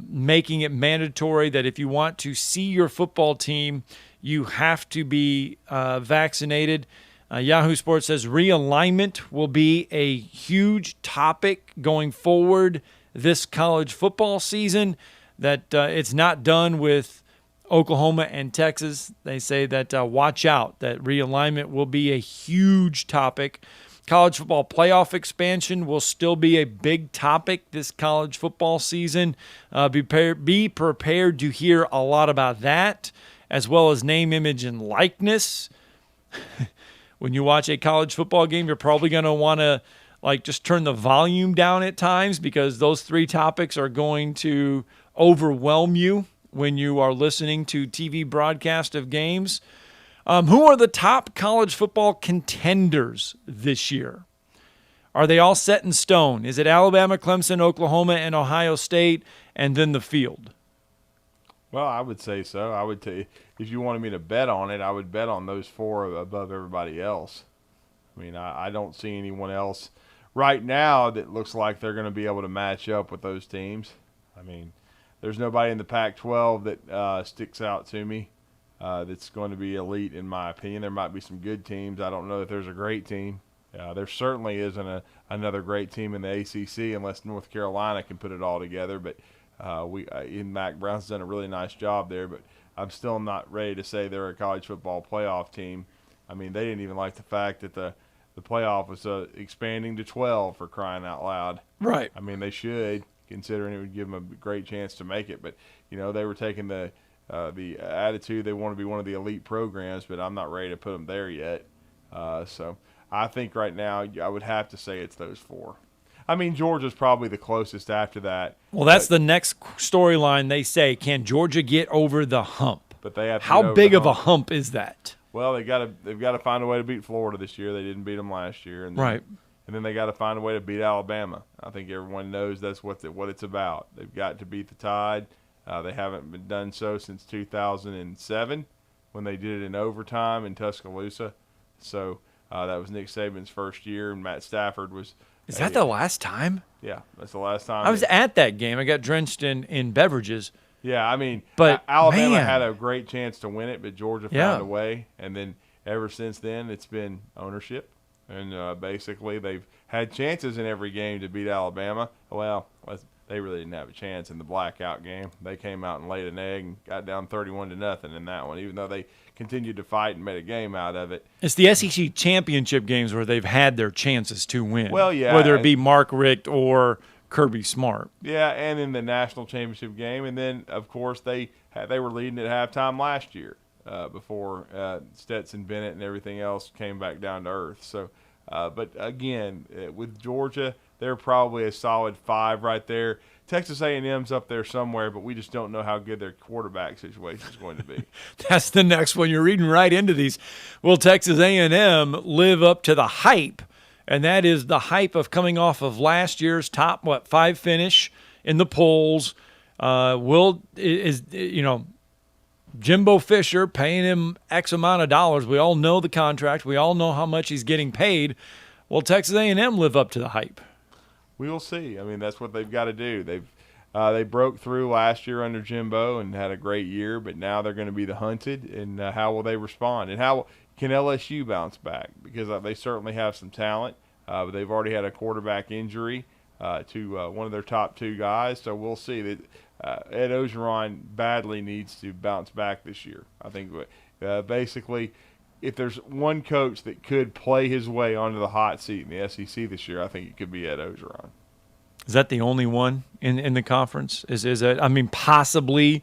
S3: making it mandatory that if you want to see your football team, you have to be vaccinated. Yahoo Sports says realignment will be a huge topic going forward this college football season, that it's not done with Oklahoma and Texas. They say that watch out, that realignment will be a huge topic. College football playoff expansion will still be a big topic this college football season. Be prepared to hear a lot about that, as well as name, image, and likeness. When you watch a college football game, you're probably going to want to just turn the volume down at times because those three topics are going to overwhelm you when you are listening to TV broadcast of games. Who are the top college football contenders this year? Are they all set in stone? Is it Alabama, Clemson, Oklahoma, and Ohio State, and then the field?
S4: Well, I would say so. I would tell you, if you wanted me to bet on it, I would bet on those four above everybody else. I mean, I don't see anyone else right now that looks like they're going to be able to match up with those teams. I mean, there's nobody in the Pac-12 that sticks out to me that's going to be elite in my opinion. There might be some good teams. I don't know if there's a great team. There certainly isn't another great team in the ACC unless North Carolina can put it all together, but Mac Brown's done a really nice job there, but I'm still not ready to say they're a college football playoff team. I mean, they didn't even like the fact that the playoff was expanding to 12 for crying out loud.
S3: Right.
S4: I mean, they should, considering it would give them a great chance to make it. But, they were taking the attitude they want to be one of the elite programs, but I'm not ready to put them there yet. So I think right now I would have to say it's those four. I mean, Georgia's probably the closest after that.
S3: Well, that's the next storyline. They say, can Georgia get over the hump?
S4: But they have to
S3: How big of a hump is that?
S4: Well, they've got to find a way to beat Florida this year. They didn't beat them last year, and then,
S3: right.
S4: and then they got to find a way to beat Alabama. I think everyone knows that's what it's about. They've got to beat the Tide. They haven't been done so since 2007 when they did it in overtime in Tuscaloosa. So that was Nick Saban's first year, and Matt Stafford was.
S3: Is that the last time?
S4: Yeah, that's the last time.
S3: I was at that game. I got drenched in beverages.
S4: Yeah, I mean,
S3: but
S4: Alabama had a great chance to win it, but Georgia found a way. And then ever since then, it's been ownership. And basically, they've had chances in every game to beat Alabama. Well, they really didn't have a chance in the blackout game. They came out and laid an egg and got down 31-0 in that one, even though they continued to fight and made a game out of it.
S3: It's the SEC championship games where they've had their chances to win.
S4: Well, yeah.
S3: Whether it be Mark Richt or Kirby Smart.
S4: Yeah, and in the national championship game. And then, of course, they were leading at halftime last year before Stetson Bennett and everything else came back down to earth. So, but again, with Georgia, they're probably a solid 5 right there. Texas A&M's up there somewhere, but we just don't know how good their quarterback situation is going to be.
S3: That's the next one. You're reading right into these. Will Texas A&M live up to the hype? And that is the hype of coming off of last year's top 5 finish in the polls. Jimbo Fisher paying him X amount of dollars. We all know the contract. We all know how much he's getting paid. Will Texas A&M live up to the hype?
S4: We will see. I mean, that's what they've got to do. They broke through last year under Jimbo and had a great year, but now they're going to be the hunted. And how will they respond? And how can LSU bounce back? Because they certainly have some talent, but they've already had a quarterback injury to one of their top 2 guys. So we'll see. Ed Orgeron badly needs to bounce back this year. I think basically if there's one coach that could play his way onto the hot seat in the SEC this year, I think it could be Ed Orgeron.
S3: Is that the only one in the conference? Is that, I mean, possibly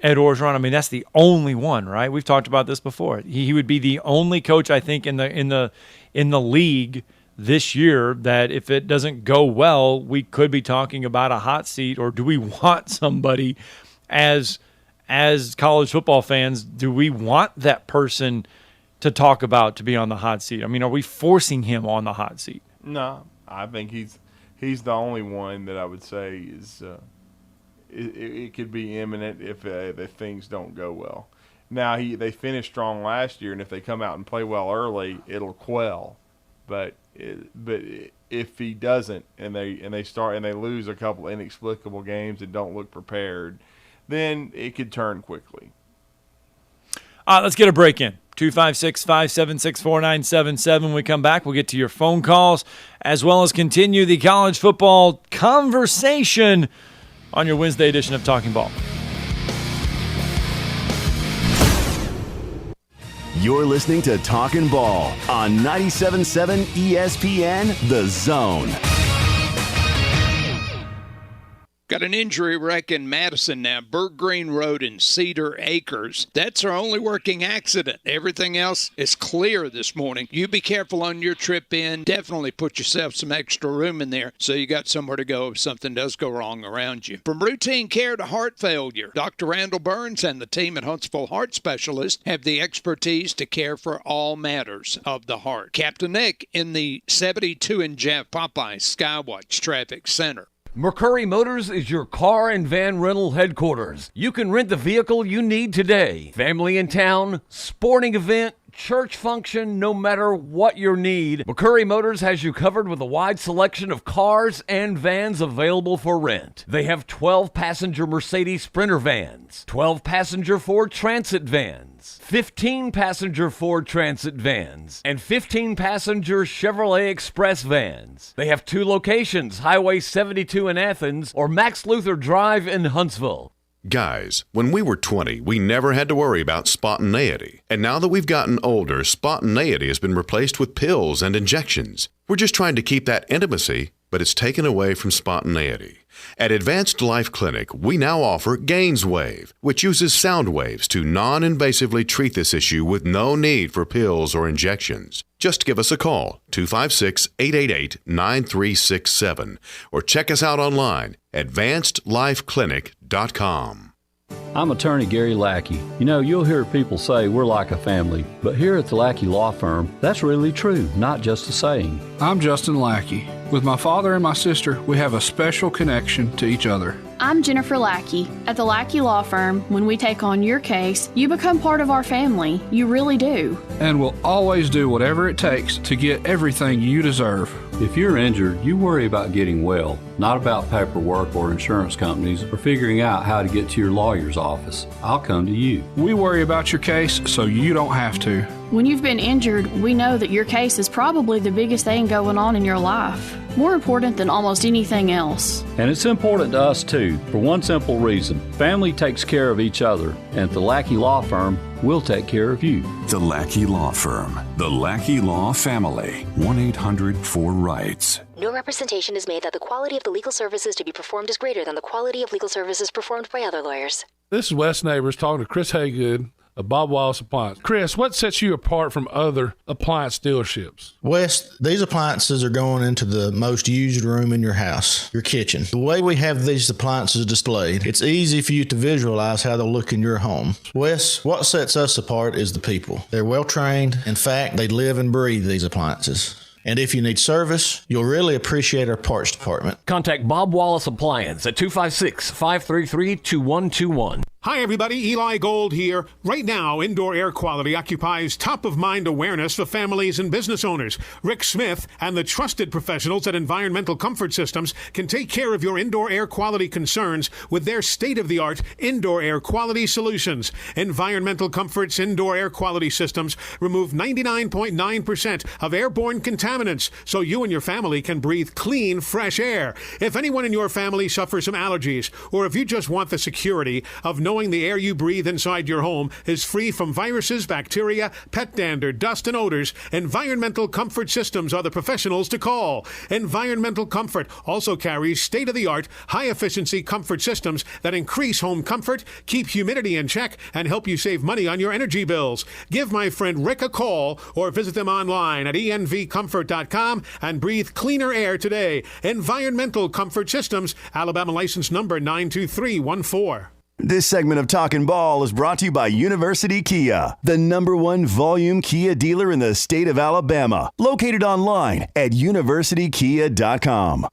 S3: Ed Orgeron? I mean, that's the only one, right? We've talked about this before. He would be the only coach, I think, in the league this year that if it doesn't go well, we could be talking about a hot seat. Or do we want somebody as college football fans? Do we want that person to talk about to be on the hot seat? I mean, are we forcing him on the hot seat?
S4: No, I think he's the only one that I would say is it could be imminent if things don't go well. Now they finished strong last year, and if they come out and play well early, it'll quell. But if he doesn't, and they start and they lose a couple inexplicable games and don't look prepared, then it could turn quickly.
S3: Let's get a break in. 256-576-4977. When we come back, we'll get to your phone calls as well as continue the college football conversation on your Wednesday edition of Talking Ball.
S2: You're listening to Talkin' Ball on 97.7 ESPN, The Zone.
S5: Got an injury wreck in Madison now. Burg Green Road and Cedar Acres. That's our only working accident. Everything else is clear this morning. You be careful on your trip in. Definitely put yourself some extra room in there so you got somewhere to go if something does go wrong around you. From routine care to heart failure, Dr. Randall Burns and the team at Huntsville Heart Specialists have the expertise to care for all matters of the heart. Captain Nick in the 72 and Jeff Popeye Skywatch Traffic Center.
S11: McCurry Motors is your car and van rental headquarters. You can rent the vehicle you need today. Family in town, sporting event, church function, no matter what your need, McCurry Motors has you covered with a wide selection of cars and vans available for rent. They have 12-passenger Mercedes Sprinter vans, 12-passenger Ford Transit vans, 15-passenger Ford Transit vans, and 15-passenger Chevrolet Express vans. They have 2 locations, Highway 72 in Athens or Max Luther Drive in Huntsville.
S17: Guys, when we were 20, we never had to worry about spontaneity. And now that we've gotten older, spontaneity has been replaced with pills and injections. We're just trying to keep that intimacy, but it's taken away from spontaneity. At Advanced Life Clinic, we now offer GainsWave, which uses sound waves to non-invasively treat this issue with no need for pills or injections. Just give us a call, 256-888-9367, or check us out online, advancedlifeclinic.com.
S18: I'm attorney Gary Lackey. You know, you'll hear people say we're like a family, but here at the Lackey Law Firm, that's really true, not just a saying.
S19: I'm Justin Lackey. With my father and my sister, we have a special connection to each other.
S20: I'm Jennifer Lackey. At the Lackey Law Firm, when we take on your case, you become part of our family. You really do.
S19: And we'll always do whatever it takes to get everything you deserve.
S18: If you're injured, you worry about getting well, not about paperwork or insurance companies or figuring out how to get to your lawyer's office. I'll come to you.
S19: We worry about your case so you don't have to.
S20: When you've been injured, we know that your case is probably the biggest thing going on in your life. More important than almost anything else.
S18: And it's important to us too, for one simple reason. Family takes care of each other, and at the Lackey Law Firm, we'll take care of you.
S21: The Lackey Law Firm. The Lackey Law Family. 1-800-4RIGHTS.
S22: No representation is made that the quality of the legal services to be performed is greater than the quality of legal services performed by other lawyers.
S9: This is Wes Neighbors talking to Chris Haygood of Bob Wallace Appliance. Chris, what sets you apart from other appliance dealerships?
S10: Wes, these appliances are going into the most used room in your house, your kitchen. The way we have these appliances displayed, it's easy for you to visualize how they'll look in your home. Wes, what sets us apart is the people. They're well trained. In fact, they live and breathe these appliances. And if you need service, you'll really appreciate our parts department.
S11: Contact Bob Wallace Appliance at 256-533-2121.
S12: Hi, everybody. Eli Gold here. Right now, indoor air quality occupies top-of-mind awareness for families and business owners. Rick Smith and the trusted professionals at Environmental Comfort Systems can take care of your indoor air quality concerns with their state-of-the-art indoor air quality solutions. Environmental Comfort's indoor air quality systems remove 99.9% of airborne contaminants so you and your family can breathe clean, fresh air. If anyone in your family suffers from allergies, or if you just want the security of knowing the air you breathe inside your home is free from viruses, bacteria, pet dander, dust, and odors, Environmental Comfort Systems are the professionals to call. Environmental Comfort also carries state-of-the-art, high-efficiency comfort systems that increase home comfort, keep humidity in check, and help you save money on your energy bills. Give my friend Rick a call or visit them online at envcomfort.com and breathe cleaner air today. Environmental Comfort Systems, Alabama license number 92314.
S2: This segment of Talkin' Ball is brought to you by University Kia, the #1 volume Kia dealer in the state of Alabama. Located online at universitykia.com.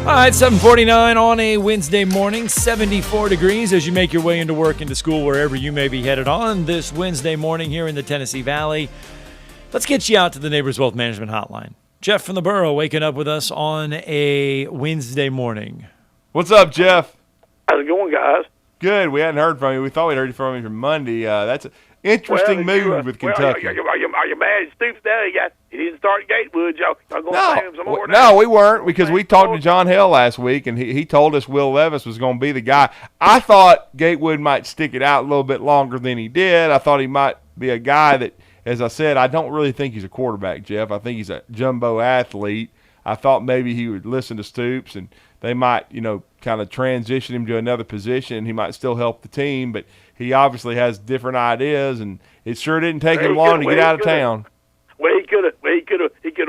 S3: All right, 7:49 on a Wednesday morning, 74 degrees as you make your way into work, into school, wherever you may be headed on this Wednesday morning here in the Tennessee Valley. Let's get you out to the Neighbors Wealth Management Hotline. Jeff from the Borough waking up with us on a Wednesday morning.
S4: What's up, Jeff?
S23: How's it going, guys?
S4: Good. We hadn't heard from you. We thought we'd heard from you from Monday. That's an interesting move with Kentucky.
S23: Are you mad at Stoops now? He didn't start Gatewood. Y'all going to play him some more?
S4: No, we weren't, because we talked to John Hill last week, and he told us Will Levis was going to be the guy. I thought Gatewood might stick it out a little bit longer than he did. I thought he might be a guy that, as I said, I don't really think he's a quarterback, Jeff. I think he's a jumbo athlete. I thought maybe he would listen to Stoops, and they might, kind of transition him to another position. He might still help the team, but he obviously has different ideas, and it sure didn't take him long to get out of town.
S23: Well, he could have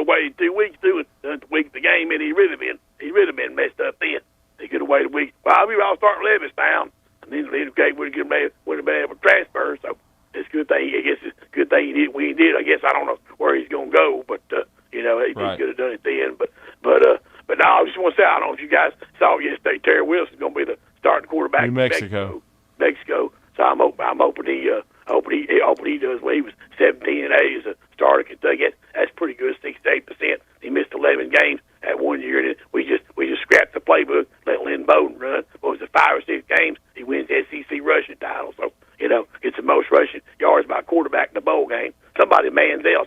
S23: waited 2 weeks doing the game, and he'd really been messed up then. He could have waited a week. Well, I'll start Levis down, and then Gatewood would have been able to transfer. So it's a good thing. I guess it's a good thing he did. We did. I guess I don't know where he's going to go, but he could have done it then. But no, I just want to say, I don't know if you guys saw yesterday, Terry Wilson's going to be the starting quarterback.
S4: New Mexico.
S23: So I'm hoping he does well. He was 17-8 as a starter at Kentucky. That's pretty good, 68%. He missed 11 games at 1 year, and we just scrapped the playbook, let Lynn Bowden run. What was it, 5 or 6 games? He wins the SEC rushing title. So gets the most rushing yards by quarterback in the bowl game. Somebody Manziel,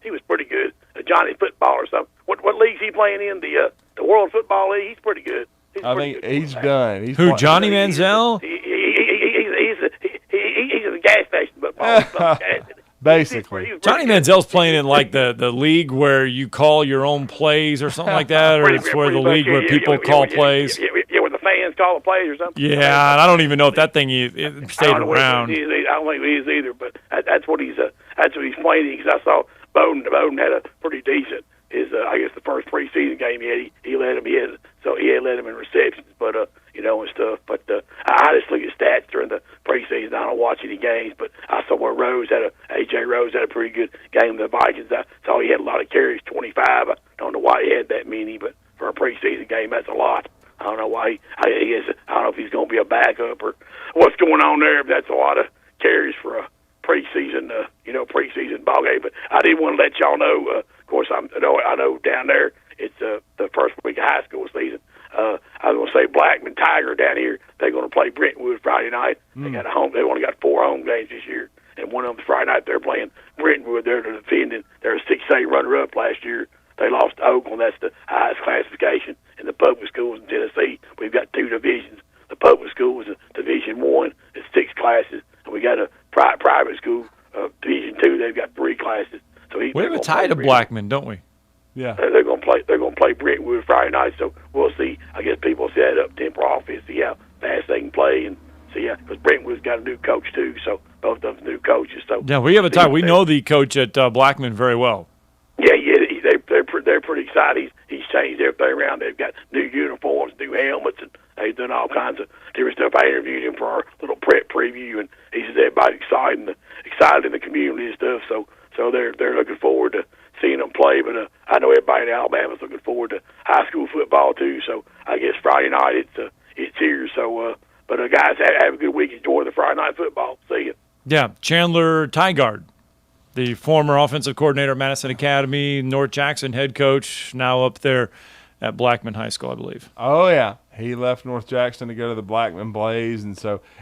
S23: he was pretty good. Johnny Football or something. What league's he playing in? The World Football League. He's pretty good.
S4: I think he's done.
S3: Who, Johnny Manziel?
S23: He's at the gas station, but
S4: basically.
S3: Johnny Manziel's playing in like the league where you call your own plays or something like that, or it's where the league where people call plays.
S23: Yeah, where the fans call the plays or something.
S3: Yeah, I don't even know if that thing stayed around.
S23: I don't think he is either, but that's what he's playing. Because I saw Bowden had a pretty decent. I guess the first preseason game he led him. He had led him in receptions, but and stuff. But I just look at stats during the preseason. I don't watch any games, but I saw where AJ Rose had a pretty good game with the Vikings. I saw he had a lot of carries, 25. I don't know why he had that many, but for a preseason game, that's a lot. I don't know why he is. I don't know if he's going to be a backup or what's going on there. But that's a lot of carries for a preseason ball game. But I did want to let y'all know. Of course, I know down there it's the first week of high school season. I was going to say Blackman Tiger down here. They're going to play Brentwood Friday night. They got a home. They only got 4 home games this year, and one of them's Friday night. They're playing Brentwood. They're defending. They're a 6A runner-up last year. They lost to Oakland. That's the highest classification in the public schools in Tennessee. We've got 2 divisions. The public school is Division 1. It's 6 classes, and we got a private school, Division 2. They've got 3 classes. So
S3: we have a tie to Blackman, don't we?
S23: Yeah, they're going to play. They're going to play Brentwood Friday night. So we'll see. I guess people set up tempo offense, see how fast they can play, and see how because Brentwood's got a new coach too. So both of them new coaches. So
S3: yeah, we have a tie. We know the coach at Blackman very well.
S23: Yeah, they're pretty excited. He's changed everything around. They've got new uniforms, new helmets, and they've done all kinds of different stuff. I interviewed him for our little prep preview, and he says everybody's excited in the community and stuff. So they're looking forward to seeing them play. But I know everybody in Alabama's looking forward to high school football too. So I guess Friday night it's here. So but guys, have a good week. Enjoy the Friday night football. See you.
S3: Yeah, Chandler Tygard, the former offensive coordinator at Madison Academy, North Jackson head coach, now up there at Blackman High School, I believe.
S4: Oh yeah, he left North Jackson to go to the Blackman Blaze,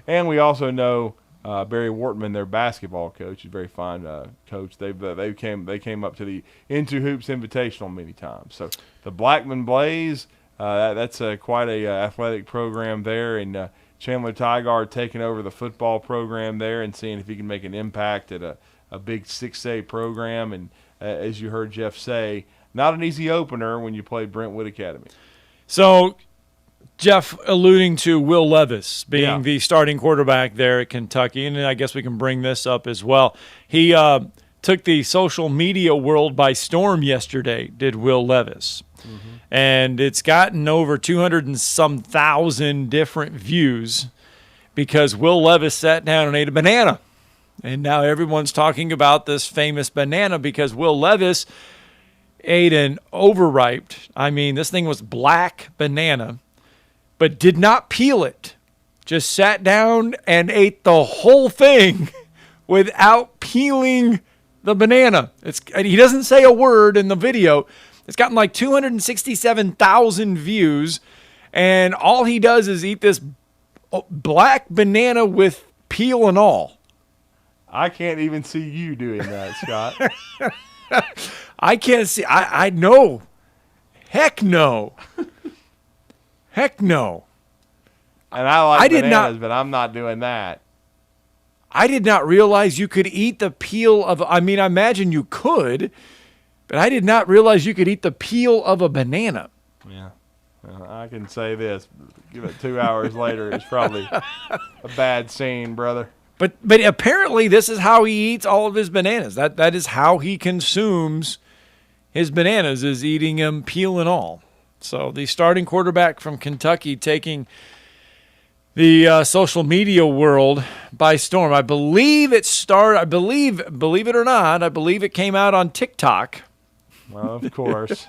S4: and we also know Barry Wortman, their basketball coach, is a very fine coach. They came up to the Into Hoops Invitational many times. So the Blackman Blaze, that's quite a athletic program there, and Chandler Tygard taking over the football program there and seeing if he can make an impact at a big 6A program. And as you heard Jeff say, not an easy opener when you play Brentwood Academy.
S3: So Jeff alluding to Will Levis being the starting quarterback there at Kentucky, and I guess we can bring this up as well. He took the social media world by storm yesterday, did Will Levis. Mm-hmm. And it's gotten over 200 and some thousand different views because Will Levis sat down and ate a banana. And now everyone's talking about this famous banana because Will Levis ate an overripe, this thing was black banana, but did not peel it. Just sat down and ate the whole thing without peeling the banana. He doesn't say a word in the video. It's gotten like 267,000 views, and all he does is eat this black banana with peel and all.
S4: I can't even see you doing that, Scott.
S3: I can't see. I know. Heck no. Heck no.
S4: And I like bananas, but I'm not doing that.
S3: I did not realize you could eat the peel of, I imagine you could, but I did not realize you could eat the peel of a banana.
S4: Yeah. Well, I can say this. Give it 2 hours later, it's probably a bad scene, brother.
S3: But apparently this is how he eats all of his bananas. That is how he consumes his bananas, is eating them peel and all. So the starting quarterback from Kentucky taking the social media world by storm. I believe it started, believe it or not, I believe it came out on TikTok.
S4: Well, of course.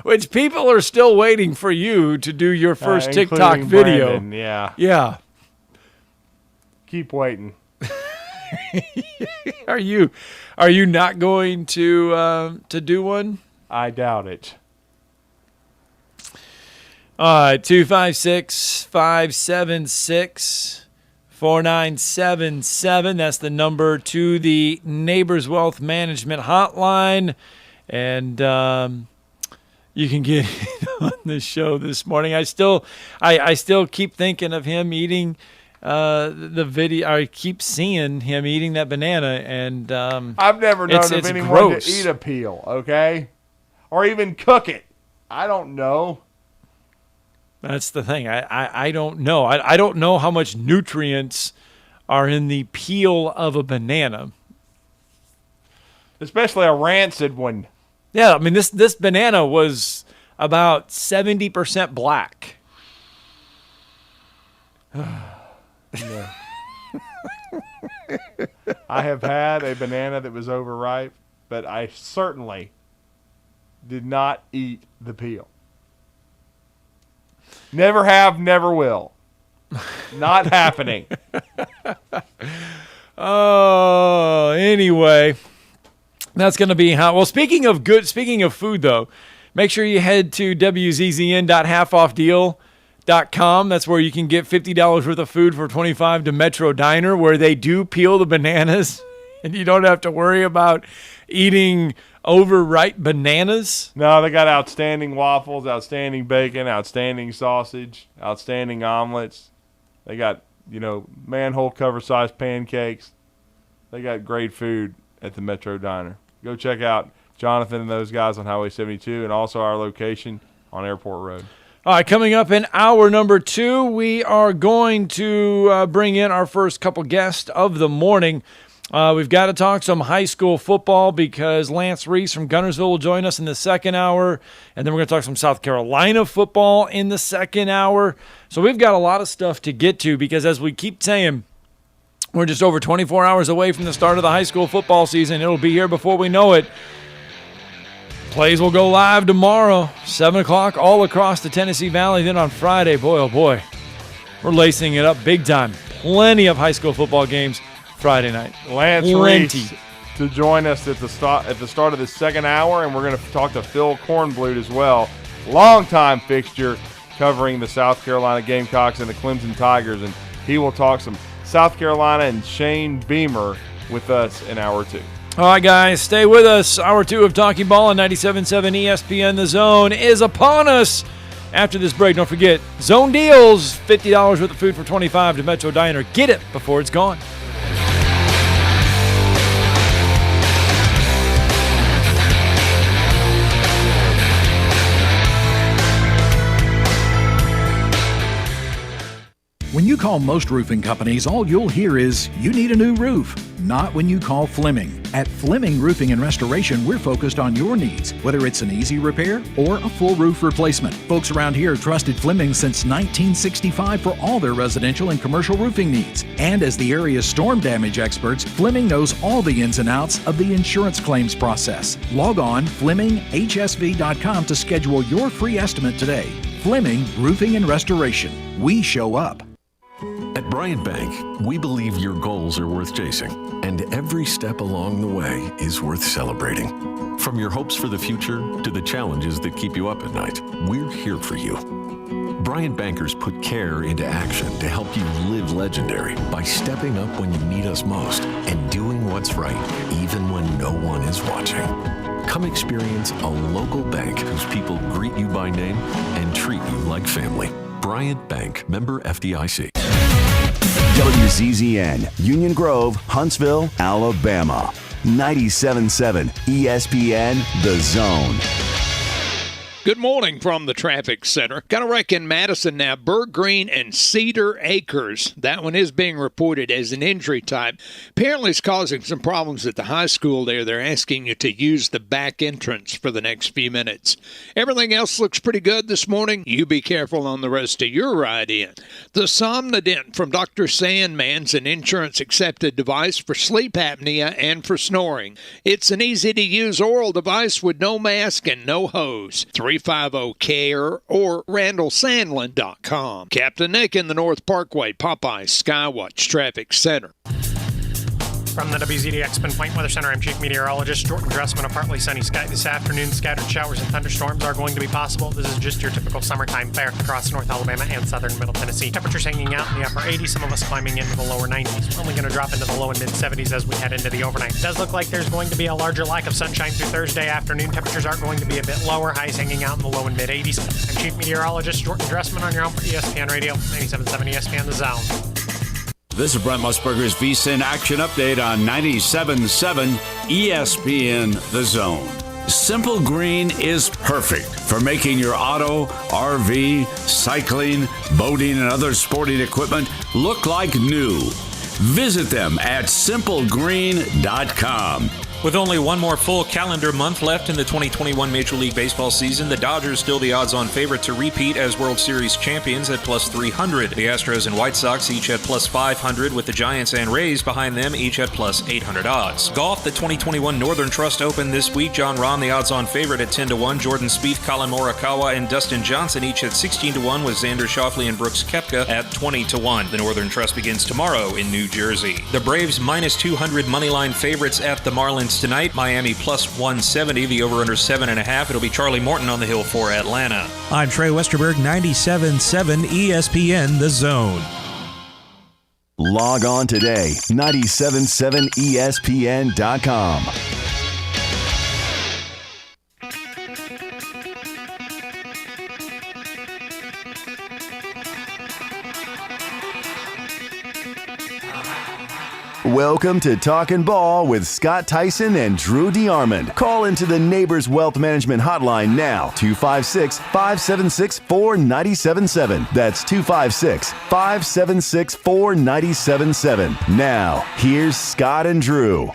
S3: Which people are still waiting for you to do your first TikTok video.
S4: Brandon, yeah.
S3: Yeah.
S4: Keep waiting.
S3: Are you not going to do one?
S4: I doubt it.
S3: All right, 256-576-4977. That's the number to the Neighbors Wealth Management Hotline. And you can get on the show this morning. I still keep thinking of him eating the video. I keep seeing him eating that banana, and
S4: I've never known of anyone gross. To eat a peel, okay, or even cook it. I don't know.
S3: That's the thing. I don't know. I don't know how much nutrients are in the peel of a banana.
S4: Especially a rancid one.
S3: Yeah, I mean, this banana was about 70% black.
S4: I have had a banana that was overripe, but I certainly did not eat the peel. Never have, never will. Not happening.
S3: Oh, anyway, that's going to be how. Well, speaking of food, though, make sure you head to wzzn.halfoffdeal.com. That's where you can get $50 worth of food for $25 to Metro Diner, where they do peel the bananas, and you don't have to worry about eating overripe bananas.
S4: No, they got outstanding waffles, outstanding bacon, outstanding sausage, outstanding omelets. They got, manhole cover size pancakes. They got great food at the Metro Diner. Go check out Jonathan and those guys on Highway 72 and also our location on Airport Road.
S3: All right, coming up in hour number 2, we are going to bring in our first couple guests of the morning. We've got to talk some high school football because Lance Reece from Guntersville will join us in the second hour, and then we're going to talk some South Carolina football in the second hour. So we've got a lot of stuff to get to because, as we keep saying, we're just over 24 hours away from the start of the high school football season. It'll be here before we know it. Plays will go live tomorrow, 7 o'clock, all across the Tennessee Valley. Then on Friday, boy, oh boy, we're lacing it up big time. Plenty of high school football games Friday night.
S4: Lance Reece to join us at the start of the second hour, and we're going to talk to Phil Kornblut as well, longtime fixture covering the South Carolina Gamecocks and the Clemson Tigers, and he will talk some South Carolina and Shane Beamer with us in hour 2.
S3: All right, guys, stay with us. Hour 2 of Talking Ball on 97.7 ESPN. The Zone is upon us. After this break, don't forget, Zone Deals, $50 worth of food for $25 to Metro Diner. Get it before it's gone.
S1: When you call most roofing companies, all you'll hear is, you need a new roof. Not when you call Fleming. At Fleming Roofing and Restoration, we're focused on your needs, whether it's an easy repair or a full roof replacement. Folks around here have trusted Fleming since 1965 for all their residential and commercial roofing needs. And as the area's storm damage experts, Fleming knows all the ins and outs of the insurance claims process. Log on FlemingHSV.com to schedule your free estimate today. Fleming Roofing and Restoration. We show up.
S21: At Bryant Bank, we believe your goals are worth chasing, and every step along the way is worth celebrating. From your hopes for the future to the challenges that keep you up at night, we're here for you. Bryant Bankers put care into action to help you live legendary by stepping up when you need us most and doing what's right even when no one is watching. Come experience a local bank whose people greet you by name and treat you like family. Bryant Bank, member FDIC.
S2: WZZN, Union Grove, Huntsville, Alabama. 97.7 ESPN, The Zone.
S5: Good morning from the traffic center. Got a wreck in Madison now. Berg Green and Cedar Acres. That one is being reported as an injury type. Apparently it's causing some problems at the high school there. They're asking you to use the back entrance for the next few minutes. Everything else looks pretty good this morning. You be careful on the rest of your ride in. The Somnodent from Dr. Sandman's an insurance-accepted device for sleep apnea and for snoring. It's an easy-to-use oral device with no mask and no hose. 350-CARE or RandallSandlin.com. Captain Nick in the North Parkway, Popeye Skywatch Traffic Center.
S14: From the WZDX Pinpoint Weather Center, I'm Chief Meteorologist Jordan Dressman. A partly sunny sky this afternoon. Scattered showers and thunderstorms are going to be possible. This is just your typical summertime fare across North Alabama and southern Middle Tennessee. Temperatures hanging out in the upper 80s, some of us climbing into the lower 90s. We're only going to drop into the low and mid 70s as we head into the overnight. It does look like there's going to be a larger lack of sunshine through Thursday afternoon. Temperatures are going to be a bit lower, highs hanging out in the low and mid 80s. I'm Chief Meteorologist Jordan Dressman on your home for ESPN Radio, 97.7 ESPN The Zone.
S6: This is Brent Musburger's VSiN Action Update on 97.7 ESPN The Zone. Simple Green is perfect for making your auto, RV, cycling, boating, and other sporting equipment look like new. Visit them at simplegreen.com.
S7: With only one more full calendar month left in the 2021 Major League Baseball season, the Dodgers still the odds-on favorite to repeat as World Series champions at plus 300. The Astros and White Sox each at plus 500, with the Giants and Rays behind them each at plus 800 odds. Golf, the 2021 Northern Trust Open this week. John Rahm, the odds-on favorite at 10-1. Jordan Spieth, Colin Morikawa, and Dustin Johnson each at 16-1, with Xander Schauffele and Brooks Koepka at 20-1. The Northern Trust begins tomorrow in New Jersey. The Braves minus 200 moneyline favorites at the Marlins tonight. Miami plus 170, the over-under 7.5. It'll be Charlie Morton on the hill for Atlanta.
S8: I'm Trey Westerberg, 97.7 ESPN The Zone.
S2: Log on today, 977ESPN.com. Welcome to Talkin' Ball with Scott Tyson and Drew DeArmond. Call into the Neighbors Wealth Management Hotline now, 256-576-4977. That's 256-576-4977. Now, here's Scott and Drew.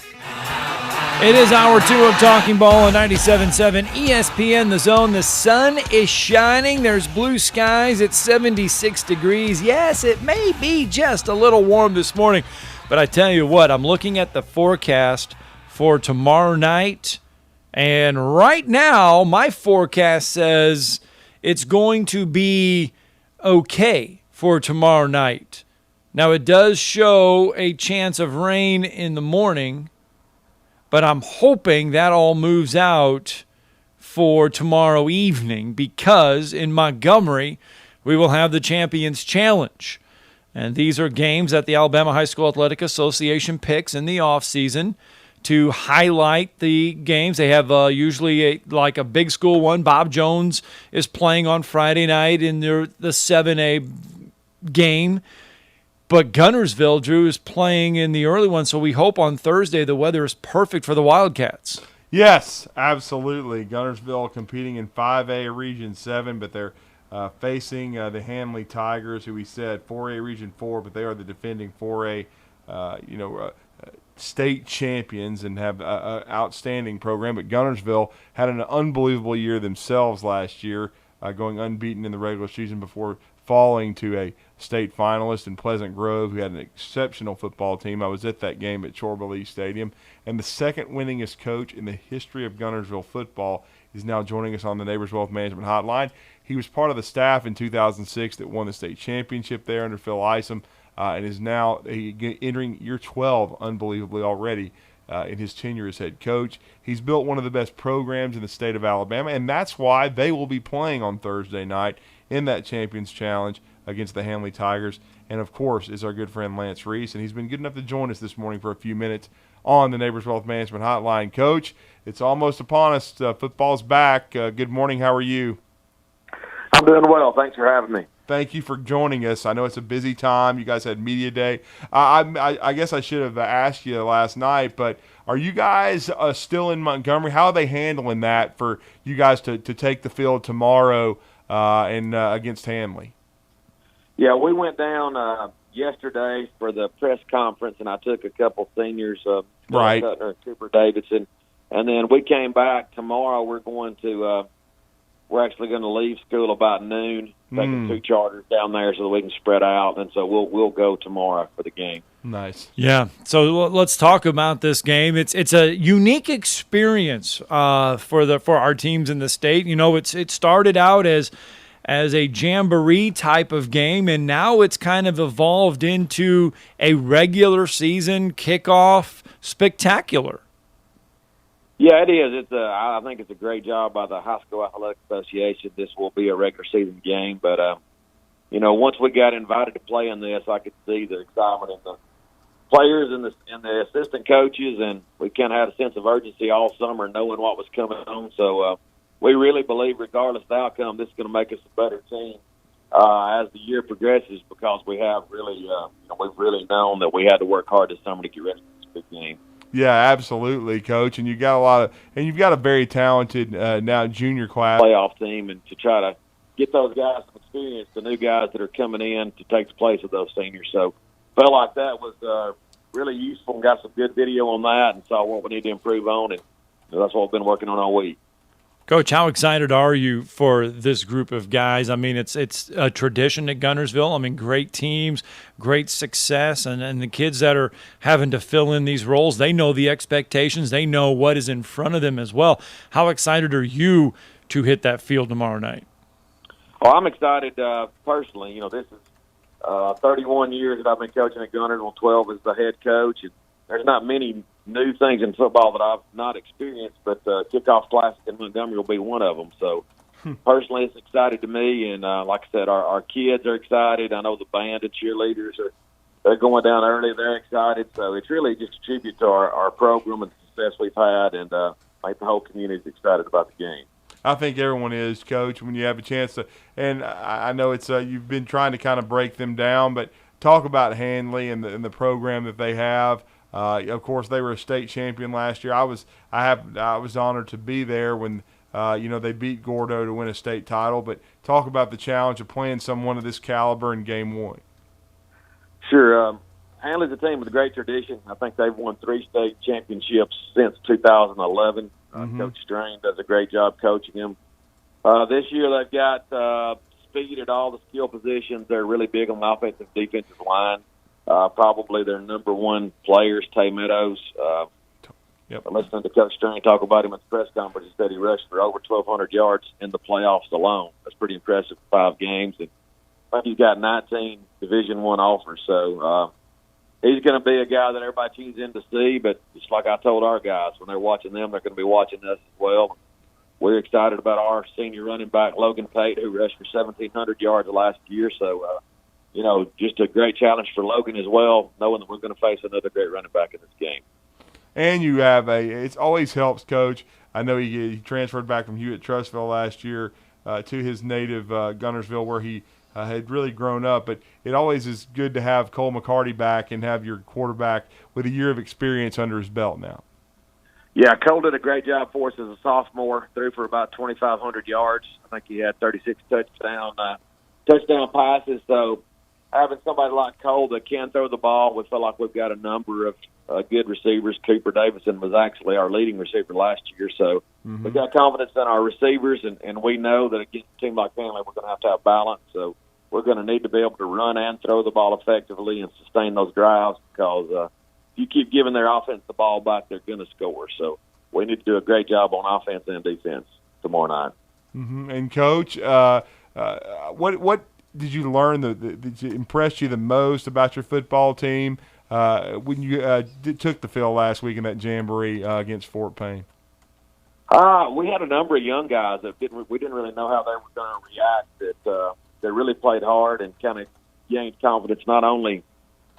S3: It is hour 2 of Talking Ball on 97.7 ESPN The Zone. The sun is shining. There's blue skies. It's 76 degrees. Yes, it may be just a little warm this morning. But I tell you what, I'm looking at the forecast for tomorrow night, and right now my forecast says it's going to be okay for tomorrow night. Now, it does show a chance of rain in the morning, but I'm hoping that all moves out for tomorrow evening, because in Montgomery we will have the Champions Challenge. And these are games that the Alabama High School Athletic Association picks in the offseason to highlight the games. They have usually a big school one. Bob Jones is playing on Friday night in the 7A game. But Guntersville, Drew, is playing in the early one, so we hope on Thursday the weather is perfect for the Wildcats.
S4: Yes, absolutely. Guntersville competing in 5A Region 7, but they're facing the Handley Tigers, who we said 4A Region 4, but they are the defending 4A state champions and have an outstanding program. But Guntersville had an unbelievable year themselves last year, going unbeaten in the regular season before falling to a state finalist in Pleasant Grove, who had an exceptional football team. I was at that game at Chorba-Lee Stadium. And the second winningest coach in the history of Guntersville football is now joining us on the Neighbors Wealth Management Hotline. He was part of the staff in 2006 that won the state championship there under Phil Isom, and is now entering year 12, unbelievably already, in his tenure as head coach. He's built one of the best programs in the state of Alabama, and that's why they will be playing on Thursday night in that Champions Challenge against the Handley Tigers. And, of course, is our good friend Lance Reece, and he's been good enough to join us this morning for a few minutes on the Neighbors Wealth Management Hotline. Coach, it's almost upon us. Football's back. Good morning. How are you?
S23: I'm doing well. Thanks for having me.
S4: Thank you for joining us. I know it's a busy time. You guys had media day. I guess I should have asked you last night, but are you guys still in Montgomery? How are they handling that for you guys to take the field tomorrow against Handley?
S23: Yeah, we went down yesterday for the press conference, and I took a couple seniors,
S4: right,
S23: Cutner and Cooper Davidson, and then we came back tomorrow. We're going to we're actually going to leave school about noon, taking 2 charters down there so that we can spread out, and so we'll go tomorrow for the game.
S4: Nice.
S3: Yeah. So let's talk about this game. It's a unique experience for our teams in the state. You know, it started out as a jamboree type of game, and now it's kind of evolved into a regular season kickoff spectacular.
S23: Yeah, it is. I think it's a great job by the High School Athletic Association. This will be a regular season game, but once we got invited to play in this, I could see the excitement in the players and the assistant coaches, and we kind of had a sense of urgency all summer, knowing what was coming on. So we really believe, regardless of the outcome, this is going to make us a better team as the year progresses, because we have really we've really known that we had to work hard this summer to get ready for this big game.
S4: Yeah, absolutely, Coach. And you've got a very talented now junior class
S13: playoff team, and to try to get those guys some experience, the new guys that are coming in to take the place of those seniors. So felt like that was really useful and got some good video on that and saw what we need to improve on, and that's what we've been working on all week.
S3: Coach, how excited are you for this group of guys? I mean, it's a tradition at Guntersville. I mean, great teams, great success, and the kids that are having to fill in these roles, they know the expectations. They know what is in front of them as well. How excited are you to hit that field tomorrow night?
S13: Oh, I'm excited personally. You know, this is 31 years that I've been coaching at Guntersville, 12 as the head coach. And there's not many new things in football that I've not experienced, but Kickoff Classic in Montgomery will be one of them. So personally, it's excited to me. And like I said, our kids are excited. I know the band and cheerleaders they're going down early. They're excited. So it's really just a tribute to our program and the success we've had, and make the whole community excited about the game.
S4: I think everyone is, Coach, when you have a chance to. And I know it's you've been trying to kind of break them down, but talk about Handley and the program that they have. Of course, they were a state champion last year. I was honored to be there when they beat Gordo to win a state title. But talk about the challenge of playing someone of this caliber in Game 1.
S13: Sure. Handley's a team with a great tradition. I think they've won 3 state championships since 2011. Coach Strain does a great job coaching them. This year they've got speed at all the skill positions. They're really big on the offensive defensive line. Probably their number one players, Tay Meadows. Listening to Coach Strain talk about him at the press conference, he said he rushed for over 1,200 yards in the playoffs alone. That's pretty impressive for 5 games. And I think he's got 19 Division I offers. So he's going to be a guy that everybody tunes in to see, but just like I told our guys, when they're watching them, they're going to be watching us as well. We're excited about our senior running back, Logan Pate, who rushed for 1,700 yards last year. So, just a great challenge for Logan as well, knowing that we're going to face another great running back in this game.
S4: And you have it always helps, Coach. I know he transferred back from Hewitt-Trussville last year to his native Guntersville, where he had really grown up, but it always is good to have Cole McCarty back and have your quarterback with a year of experience under his belt now.
S13: Yeah, Cole did a great job for us as a sophomore, threw for about 2,500 yards. I think he had 36 touchdown passes. So having somebody like Cole that can throw the ball, we feel like we've got a number of good receivers. Cooper Davison was actually our leading receiver last year. So we've got confidence in our receivers, and we know that against a team like Handley, we're going to have balance. So we're going to need to be able to run and throw the ball effectively and sustain those drives, because if you keep giving their offense the ball back, they're going to score. So we need to do a great job on offense and defense tomorrow night.
S4: And, Coach, what did you learn that impressed you the most about your football team when you took the field last week in that jamboree against Fort Payne?
S13: We had a number of young guys that we didn't really know how they were going to react, that really played hard and kind of gained confidence not only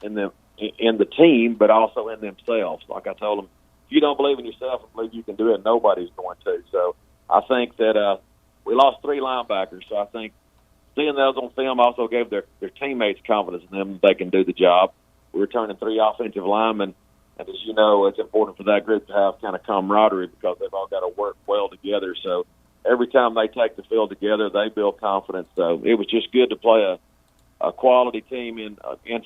S13: in the team but also in themselves. Like I told them, if you don't believe in yourself and believe you can do it, nobody's going to. So I think that we lost 3 linebackers, so I think seeing those on film also gave their teammates confidence in them that they can do the job. We're returning 3 offensive linemen, and as you know, it's important for that group to have kind of camaraderie because they've all got to work well together. So every time they take the field together, they build confidence. So it was just good to play a quality team in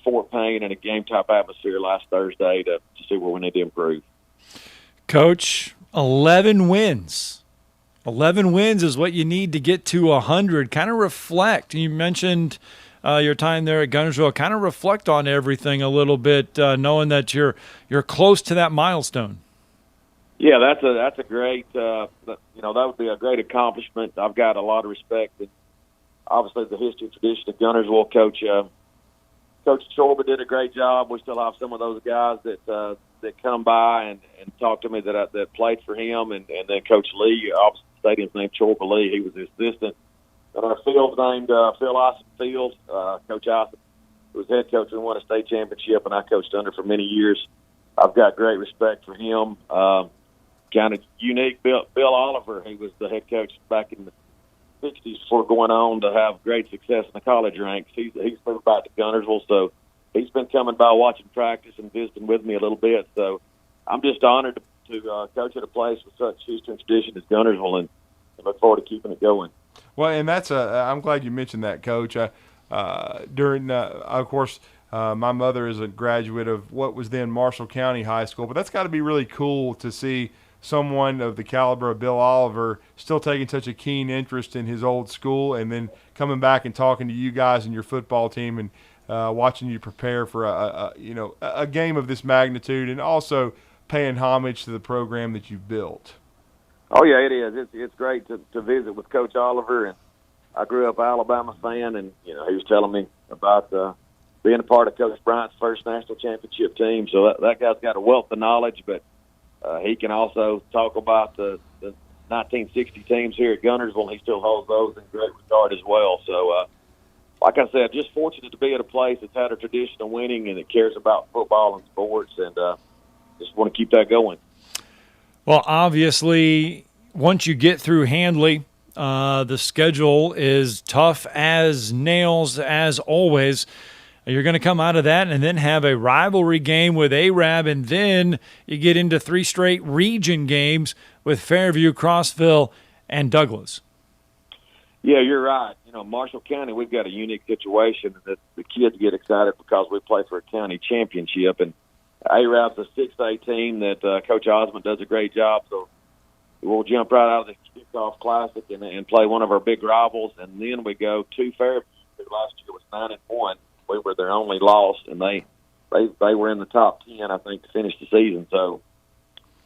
S13: Fort Payne in a game-type atmosphere last Thursday to see where we need to improve.
S3: Coach, 11 wins. 11 wins is what you need to get to 100. Kind of reflect. You mentioned your time there at Guntersville. Kind of reflect on everything a little bit, knowing that you're close to that milestone.
S13: Yeah, that's a great. That would be a great accomplishment. I've got a lot of respect, and obviously the history and tradition of Guntersville. Coach Chorba did a great job. We still have some of those guys that come by and talk to me that played for him, and then Coach Lee, obviously the stadium's named Chorba Lee. He was his assistant. And our field's named Phil Ison Field. Coach Ison was head coach and won a state championship, and I coached under for many years. I've got great respect for him. Kind of unique. Bill Oliver, he was the head coach back in the 60s before going on to have great success in the college ranks. He's moved back to Guntersville, so he's been coming by watching practice and visiting with me a little bit. So I'm just honored to coach at a place with such history and tradition as Guntersville, and I look forward to keeping it going.
S4: Well, and I'm glad you mentioned that, Coach. Of course, my mother is a graduate of what was then Marshall County High School, but that's got to be really cool to see someone of the caliber of Bill Oliver still taking such a keen interest in his old school, and then coming back and talking to you guys and your football team, and watching you prepare for a game of this magnitude, and also paying homage to the program that you've built.
S13: Oh yeah, it is. It's great to visit with Coach Oliver, and I grew up an Alabama fan, and he was telling me about being a part of Coach Bryant's first national championship team. So that guy's got a wealth of knowledge, but he can also talk about the 1960 teams here at Guntersville, and he still holds those in great regard as well. So, like I said, just fortunate to be at a place that's had a tradition of winning and that cares about football and sports, and just want to keep that going.
S3: Well, obviously, once you get through Handley, the schedule is tough as nails, as always. You're going to come out of that and then have a rivalry game with Arab, and then you get into 3 straight region games with Fairview, Crossville, and Douglas.
S13: Yeah, you're right. Marshall County, we've got a unique situation that the kids get excited because we play for a county championship, and Arab's a 6A team that Coach Osmond does a great job. So we'll jump right out of the kickoff classic and play one of our big rivals, and then we go to Fairview. Last year was 9-1. We were their only loss, and they were in the top 10, I think, to finish the season. So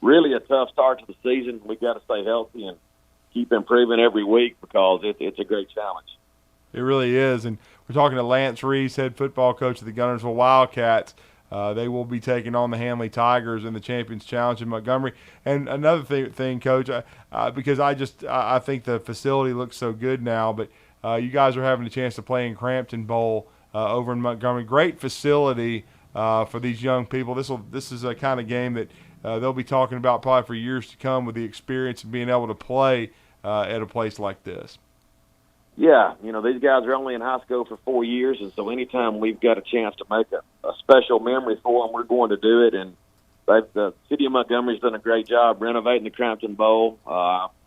S13: really a tough start to the season. We've got to stay healthy and keep improving every week because it's a great challenge.
S4: It really is. And we're talking to Lance Reece, head football coach of the Guntersville Wildcats. They will be taking on the Handley Tigers in the Champions Challenge in Montgomery. And another thing, Coach, because I think the facility looks so good now, but you guys are having a chance to play in Crampton Bowl over in Montgomery. Great facility for these young people. This is a kind of game that they'll be talking about probably for years to come, with the experience of being able to play at a place like this.
S13: Yeah, these guys are only in high school for 4 years, and so anytime we've got a chance to make a special memory for them, we're going to do it. And the city of Montgomery's done a great job renovating the Crampton Bowl.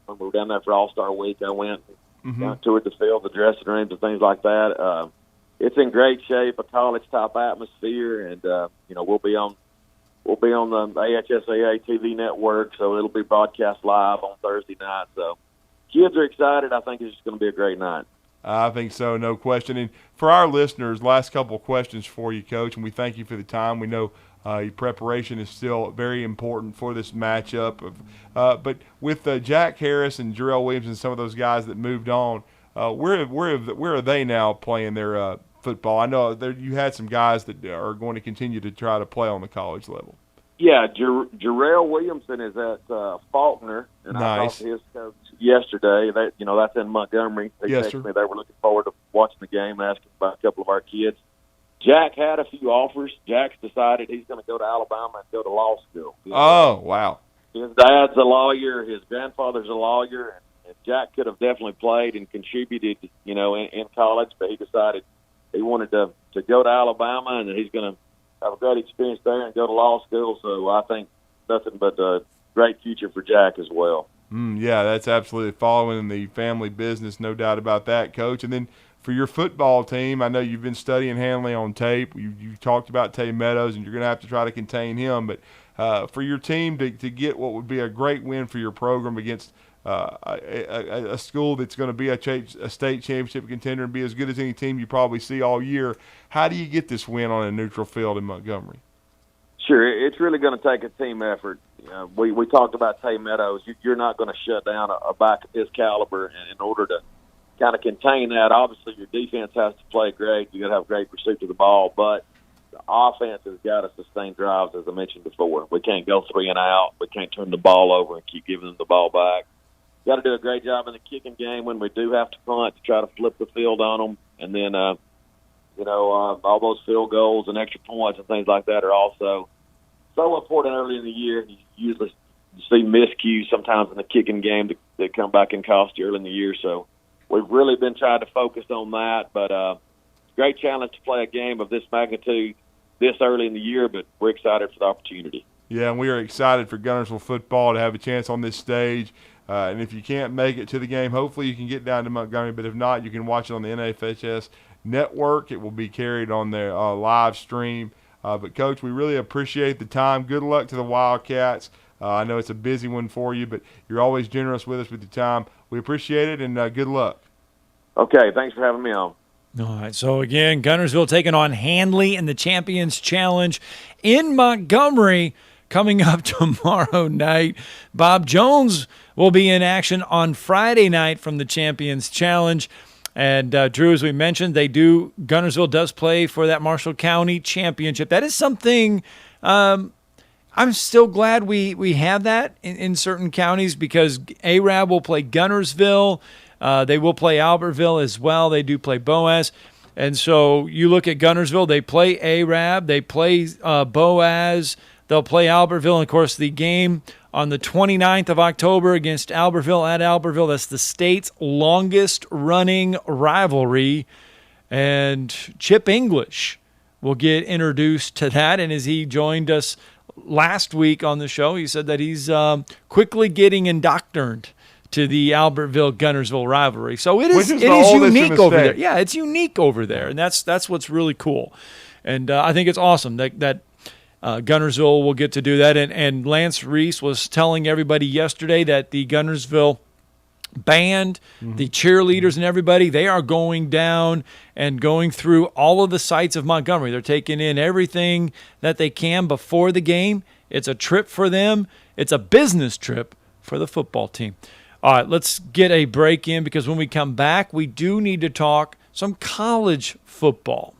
S13: When we were down there for All-Star Week, I went and toured the field, the dressing rooms, and things like that. It's in great shape, a college-type atmosphere, and we'll be on the AHSAA TV network, so it'll be broadcast live on Thursday night. So kids are excited. I think it's just going to be a great night.
S4: I think so, no question. And for our listeners, last couple of questions for you, Coach, and we thank you for the time. We know your preparation is still very important for this matchup. But with Jack Harris and Jarrell Williams and some of those guys that moved on, where are they now playing their football? I know you had some guys that are going to continue to try to play on the college level.
S13: Yeah, Jarrell Williamson is at Faulkner, and
S4: nice.
S13: I talked to his coach yesterday. That's in Montgomery. They texted me they were looking forward to watching the game, asking about a couple of our kids. Jack had a few offers. Jack's decided he's going to go to Alabama and go to law school.
S4: Oh, wow.
S13: His dad's a lawyer. His grandfather's a lawyer. And Jack could have definitely played and contributed, in college, but he decided he wanted to go to Alabama, and he's going to have a great experience there and go to law school. So I think nothing but a great future for Jack as well.
S4: Yeah, that's absolutely following the family business, no doubt about that, Coach. And then for your football team, I know you've been studying Handley on tape. You talked about Tay Meadows, and you're going to have to try to contain him. But for your team to get what would be a great win for your program against a school that's going to be a state championship contender and be as good as any team you probably see all year, how do you get this win on a neutral field in Montgomery?
S13: Sure, it's really going to take a team effort. We talked about Tay Meadows. You're not going to shut down a back of his caliber in order to kind of contain that. Obviously, your defense has to play great. You got to have great pursuit of the ball, but the offense has got to sustain drives, as I mentioned before. We can't go 3 and out. We can't turn the ball over and keep giving them the ball back. Got to do a great job in the kicking game when we do have to punt to try to flip the field on them, and then all those field goals and extra points and things like that are also so important early in the year. You usually see miscues sometimes in the kicking game that come back and cost you early in the year. So we've really been trying to focus on that. But great challenge to play a game of this magnitude this early in the year, but we're excited for the opportunity.
S4: Yeah, and we are excited for Guntersville football to have a chance on this stage. And if you can't make it to the game, hopefully you can get down to Montgomery. But if not, you can watch it on the NFHS network. It will be carried on their live stream. But, Coach, we really appreciate the time. Good luck to the Wildcats. I know it's a busy one for you, but you're always generous with us with your time. We appreciate it, and good luck.
S13: Okay, thanks for having me on.
S3: All right, so again, Guntersville taking on Handley in the Champions Challenge in Montgomery coming up tomorrow night. Bob Jones will be in action on Friday night from the Champions Challenge. And, Drew, as we mentioned, Guntersville does play for that Marshall County Championship. That is something I'm still glad we have that in certain counties, because Arab will play Guntersville. They will play Albertville as well. They do play Boaz. And so you look at Guntersville, they play Arab, they play Boaz, they'll play Albertville. And, of course, the game on the 29th of October against Albertville at Albertville, that's the state's longest-running rivalry. And Chip English will get introduced to that. And as he joined us last week on the show, he said that he's quickly getting indoctrined to the Albertville-Guntersville rivalry. So it is unique over there. Yeah, it's unique over there, and that's what's really cool. And I think it's awesome that Guntersville will get to do that. And Lance Reece was telling everybody yesterday that the Guntersville band, the cheerleaders and everybody, they are going down and going through all of the sites of Montgomery. They're taking in everything that they can before the game. It's a trip for them. It's a business trip for the football team. All right, let's get a break in, because when we come back, we do need to talk some college football.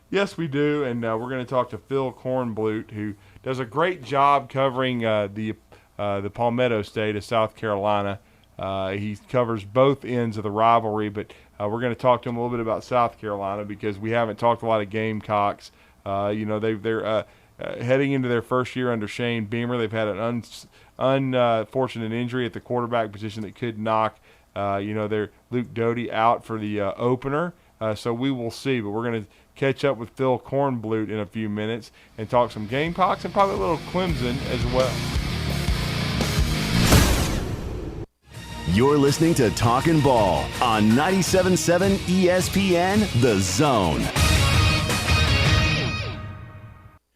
S4: Yes, we do, and we're going to talk to Phil Kornblut, who does a great job covering the Palmetto State of South Carolina. He covers both ends of the rivalry, but we're going to talk to him a little bit about South Carolina, because we haven't talked a lot of Gamecocks. They're heading into their first year under Shane Beamer. They've had an unfortunate injury at the quarterback position that could knock their Luke Doty out for the opener. So we will see, but we're going to catch up with Phil Kornblut in a few minutes and talk some Gamecocks and probably a little Clemson as well.
S2: You're listening to Talkin' Ball on 97.7 ESPN, The Zone.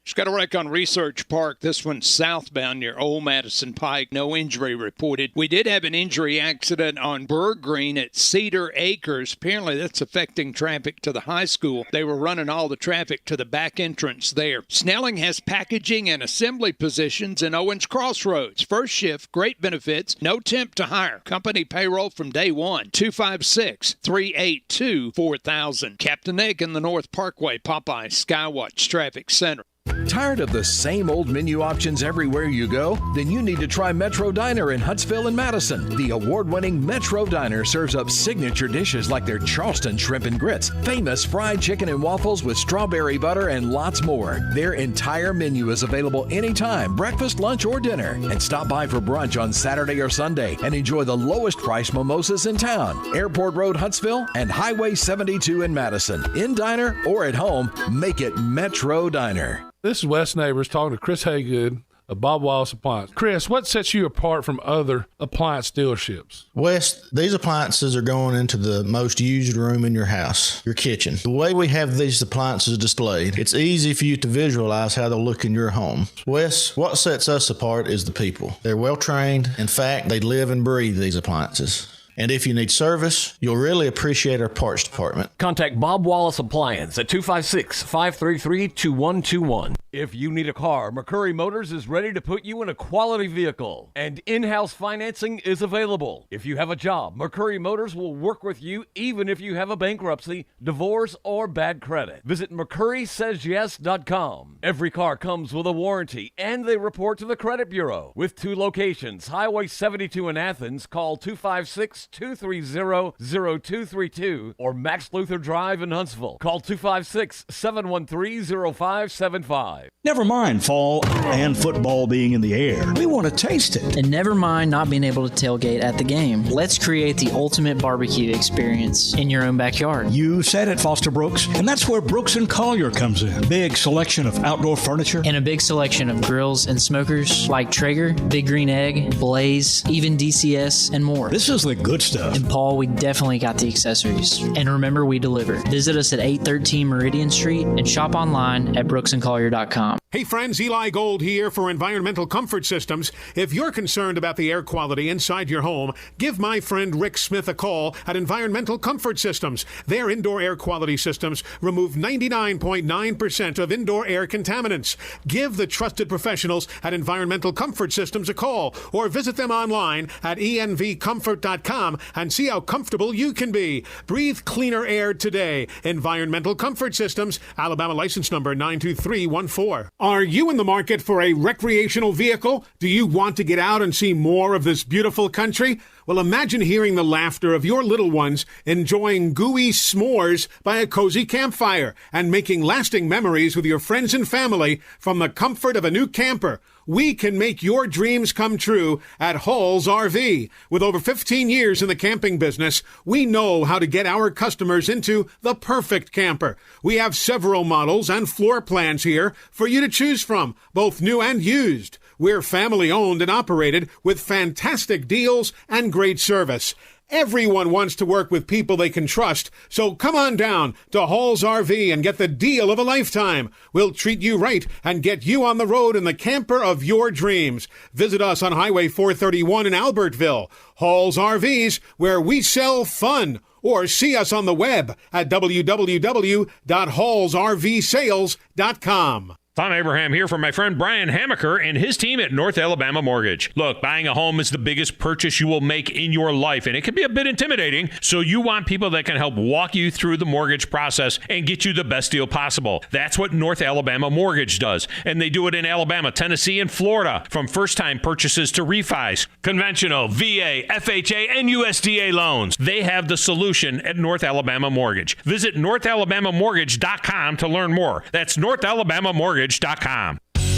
S5: Just got a wreck on Research Park. This one's southbound near Old Madison Pike. No injury reported. We did have an injury accident on Burr Green at Cedar Acres. Apparently that's affecting traffic to the high school. They were running all the traffic to the back entrance there. Snelling has packaging and assembly positions in Owens Crossroads. First shift, great benefits, no temp to hire. Company payroll from day one. 256-382-4000. Captain Egg in the North Parkway, Popeye Skywatch Traffic Center.
S1: Tired of the same old menu options everywhere you go? Then you need to try Metro Diner in Huntsville and Madison. The award-winning Metro Diner serves up signature dishes like their Charleston shrimp and grits, famous fried chicken and waffles with strawberry butter, and lots more. Their entire menu is available anytime, breakfast, lunch, or dinner. And stop by for brunch on Saturday or Sunday and enjoy the lowest price mimosas in town. Airport Road, Huntsville, and Highway 72 in Madison. In diner or at home, make it Metro Diner.
S9: This is Wes Neighbors talking to Chris Haygood of Bob Wallace Appliance. Chris, what sets you apart from other appliance dealerships?
S10: Wes, these appliances are going into the most used room in your house, your kitchen. The way we have these appliances displayed, it's easy for you to visualize how they'll look in your home. Wes, what sets us apart is the people. They're well trained. In fact, they live and breathe these appliances. And if you need service, you'll really appreciate our parts department.
S11: Contact Bob Wallace Appliance at 256-533-2121. If you need a car, McCurry Motors is ready to put you in a quality vehicle, and in-house financing is available. If you have a job, McCurry Motors will work with you even if you have a bankruptcy, divorce, or bad credit. Visit McCurrySaysYes.com. Every car comes with a warranty, and they report to the credit bureau. With 2 locations, Highway 72 in Athens, call 256-230-0232, or Max Luther Drive in Huntsville. Call 256-713-0575. live.
S15: Never mind fall and football being in the air. We want to taste it.
S16: And never mind not being able to tailgate at the game. Let's create the ultimate barbecue experience in your own backyard.
S15: You said it, Foster Brooks, and that's where Brooks & Collier comes in. Big selection of outdoor furniture.
S16: And a big selection of grills and smokers like Traeger, Big Green Egg, Blaze, even DCS, and more.
S15: This is the good stuff.
S16: And Paul, we definitely got the accessories. And remember, we deliver. Visit us at 813 Meridian Street and shop online at brooksandcollier.com.
S12: Hey friends, Eli Gold here for Environmental Comfort Systems. If you're concerned about the air quality inside your home, give my friend Rick Smith a call at Environmental Comfort Systems. Their indoor air quality systems remove 99.9% of indoor air contaminants. Give the trusted professionals at Environmental Comfort Systems a call or visit them online at envcomfort.com and see how comfortable you can be. Breathe cleaner air today. Environmental Comfort Systems, Alabama license number 92314. Are you in the market for a recreational vehicle? Do you want to get out and see more of this beautiful country? Well, imagine hearing the laughter of your little ones enjoying gooey s'mores by a cozy campfire and making lasting memories with your friends and family from the comfort of a new camper. We can make your dreams come true at Hall's RV. With over 15 years in the camping business, we know how to get our customers into the perfect camper. We have several models and floor plans here for you to choose from, both new and used. We're family owned and operated with fantastic deals and great service. Everyone wants to work with people they can trust, so come on down to Hall's RV and get the deal of a lifetime. We'll treat you right and get you on the road in the camper of your dreams. Visit us on Highway 431 in Albertville. Hall's RVs, where we sell fun. Or see us on the web at www.hallsrvsales.com.
S7: Tom Abraham here for my friend Brian Hamaker and his team at North Alabama Mortgage. Look, buying a home is the biggest purchase you will make in your life, and it can be a bit intimidating, so you want people that can help walk you through the mortgage process and get you the best deal possible. That's what North Alabama Mortgage does, and they do it in Alabama, Tennessee, and Florida, from first-time purchases to refis, conventional, VA, FHA, and USDA loans. They have the solution at North Alabama Mortgage. Visit NorthAlabamaMortgage.com to learn more. That's NorthAlabamaMortgage.com.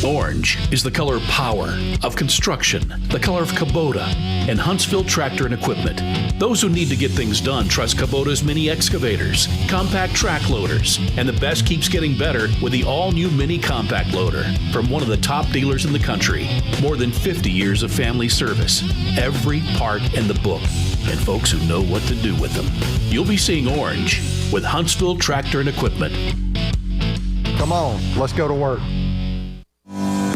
S17: Orange is the color power of construction, the color of Kubota and Huntsville Tractor and Equipment. Those who need to get things done trust Kubota's mini excavators, compact track loaders, and the best keeps getting better with the all-new mini compact loader from one of the top dealers in the country. More than 50 years of family service, every part in the book, and folks who know what to do with them. You'll be seeing orange with Huntsville Tractor and Equipment.
S24: Come on, let's go to work.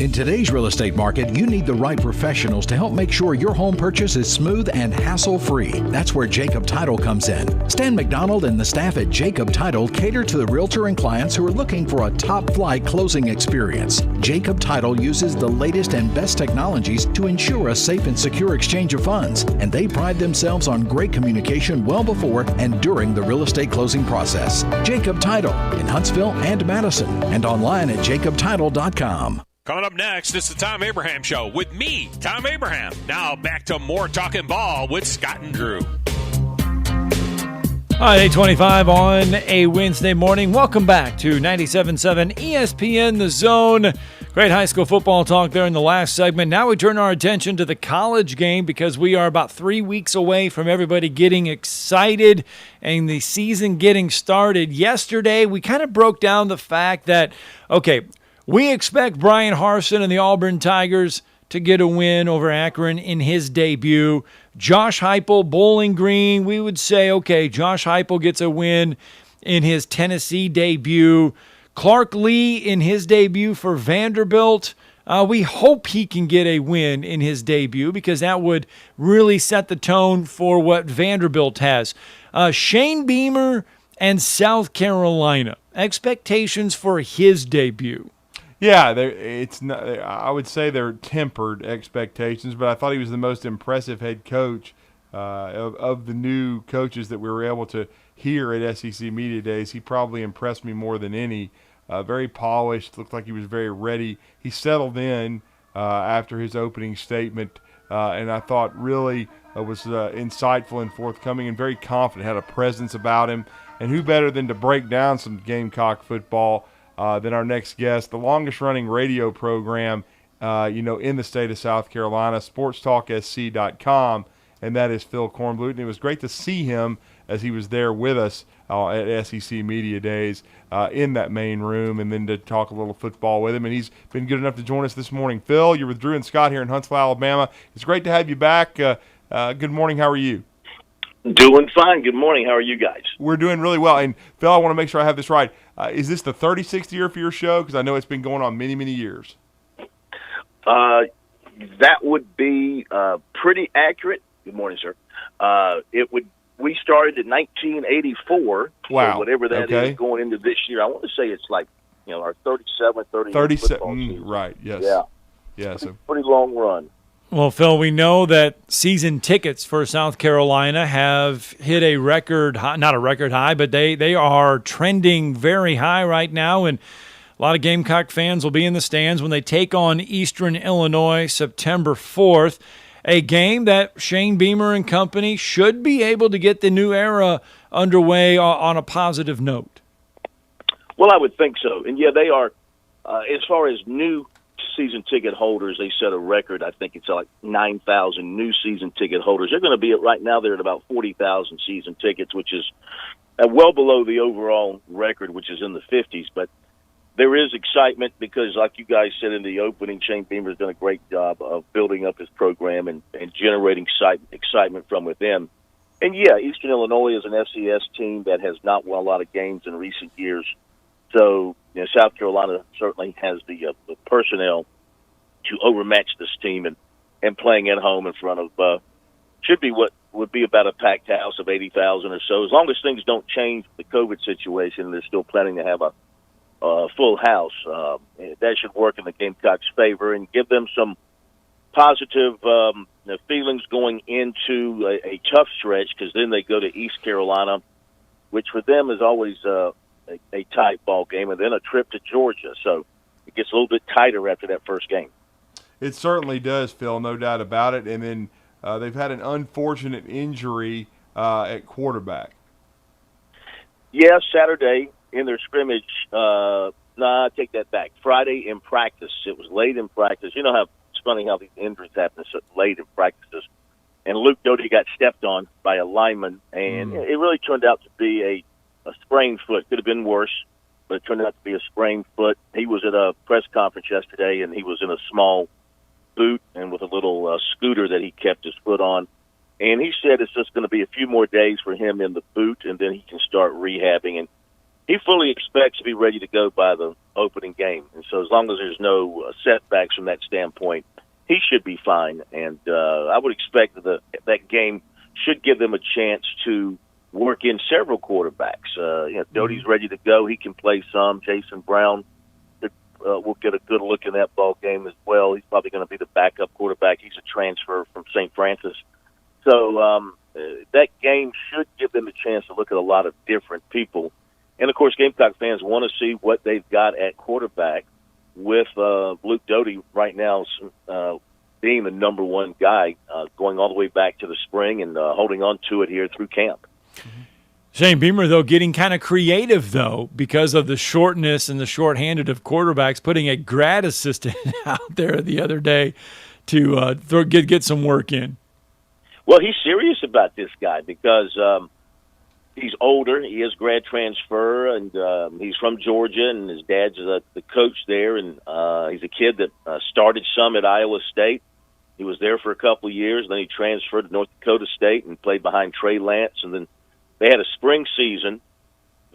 S1: In today's real estate market, you need the right professionals to help make sure your home purchase is smooth and hassle-free. That's where Jacob Title comes in. Stan McDonald and the staff at Jacob Title cater to the realtor and clients who are looking for a top-flight closing experience. Jacob Title uses the latest and best technologies to ensure a safe and secure exchange of funds, and they pride themselves on great communication well before and during the real estate closing process. Jacob Title in Huntsville and Madison, and online at jacobtitle.com.
S7: Coming up next, it's the Tom Abraham Show with me, Tom Abraham. Now back to more Talking Ball with Scott and Drew.
S3: All right, 8:25 on a Wednesday morning. Welcome back to 97.7 ESPN The Zone. Great high school football talk there in the last segment. Now we turn our attention to the college game because we are about 3 weeks away from everybody getting excited and the season getting started. Yesterday, we kind of broke down the fact that, okay, we expect Brian Harsin and the Auburn Tigers to get a win over Akron in his debut. Josh Heupel, Bowling Green, we would say, okay, Josh Heupel gets a win in his Tennessee debut. Clark Lee in his debut for Vanderbilt. We hope he can get a win in his debut because that would really set the tone for what Vanderbilt has. Shane Beamer and South Carolina. Expectations for his debut.
S4: Yeah, it's not. I would say they're tempered expectations, but I thought he was the most impressive head coach of the new coaches that we were able to hear at SEC Media Days. He probably impressed me more than any. Very polished, looked like he was very ready. He settled in after his opening statement, and I thought really was insightful and forthcoming and very confident, had a presence about him. And who better than to break down some Gamecock football Then our next guest, the longest-running radio program, in the state of South Carolina, sportstalksc.com, and that is Phil Kornblut. And it was great to see him as he was there with us at SEC Media Days in that main room, and then to talk a little football with him. And he's been good enough to join us this morning. Phil, you're with Drew and Scott here in Huntsville, Alabama. It's great to have you back. Good morning. How are you?
S18: Doing fine. Good morning. How are you guys?
S4: We're doing really well. And, Phil, I want to make sure I have this right. Is this the 36th year for your show? Because I know it's been going on many, many years.
S18: That would be pretty accurate. Good morning, sir. We started in 1984.
S4: Wow.
S18: So whatever that is going into this year, I want to say it's like, our 37,
S4: 37, right, yes.
S18: Yeah.
S4: So
S18: pretty long run.
S3: Well, Phil, we know that season tickets for South Carolina have hit a record high, not a record high, but they are trending very high right now, and a lot of Gamecock fans will be in the stands when they take on Eastern Illinois September 4th, a game that Shane Beamer and company should be able to get the new era underway on a positive note.
S18: Well, I would think so. And, they are, as far as new season ticket holders, they set a record. I think it's like 9,000 new season ticket holders. They're going to be right now. They're at about 40,000 season tickets, which is well below the overall record, which is in the 50s. But there is excitement because, like you guys said in the opening, Shane Beamer's done a great job of building up his program and generating excitement from within. And Eastern Illinois is an FCS team that has not won a lot of games in recent years. So, South Carolina certainly has the personnel to overmatch this team and playing at home in front of should be what would be about a packed house of 80,000 or so. As long as things don't change with the COVID situation, they're still planning to have a full house. That should work in the Gamecocks' favor and give them some positive feelings going into a tough stretch, because then they go to East Carolina, which for them is always a tight ball game, and then a trip to Georgia. So it gets a little bit tighter after that first game.
S4: It certainly does, Phil, no doubt about it. And then they've had an unfortunate injury at quarterback.
S18: Yeah, Saturday in their scrimmage. I take that back. Friday in practice. It was late in practice. You know how it's funny how these injuries happen so late in practices. And Luke Doty got stepped on by a lineman, and it really turned out to be a sprained foot. Could have been worse, but it turned out to be a sprained foot. He was at a press conference yesterday, and he was in a small boot and with a little scooter that he kept his foot on. And he said it's just going to be a few more days for him in the boot, and then he can start rehabbing. And he fully expects to be ready to go by the opening game. And so as long as there's no setbacks from that standpoint, he should be fine. And I would expect that game should give them a chance to work in several quarterbacks. Doty's ready to go. He can play some. Jason Brown will get a good look in that ball game as well. He's probably going to be the backup quarterback. He's a transfer from St. Francis. So that game should give them a chance to look at a lot of different people. And, of course, Gamecock fans want to see what they've got at quarterback with Luke Doty right now being the number one guy going all the way back to the spring and holding on to it here through camp.
S3: Shane Beamer, though, getting kind of creative, though, because of the shortness and the shorthanded of quarterbacks, putting a grad assistant out there the other day to get some work in.
S18: Well, he's serious about this guy because he's older. He is grad transfer, and he's from Georgia, and his dad's the coach there. And he's a kid that started some at Iowa State. He was there for a couple of years. Then he transferred to North Dakota State and played behind Trey Lance. And then they had a spring season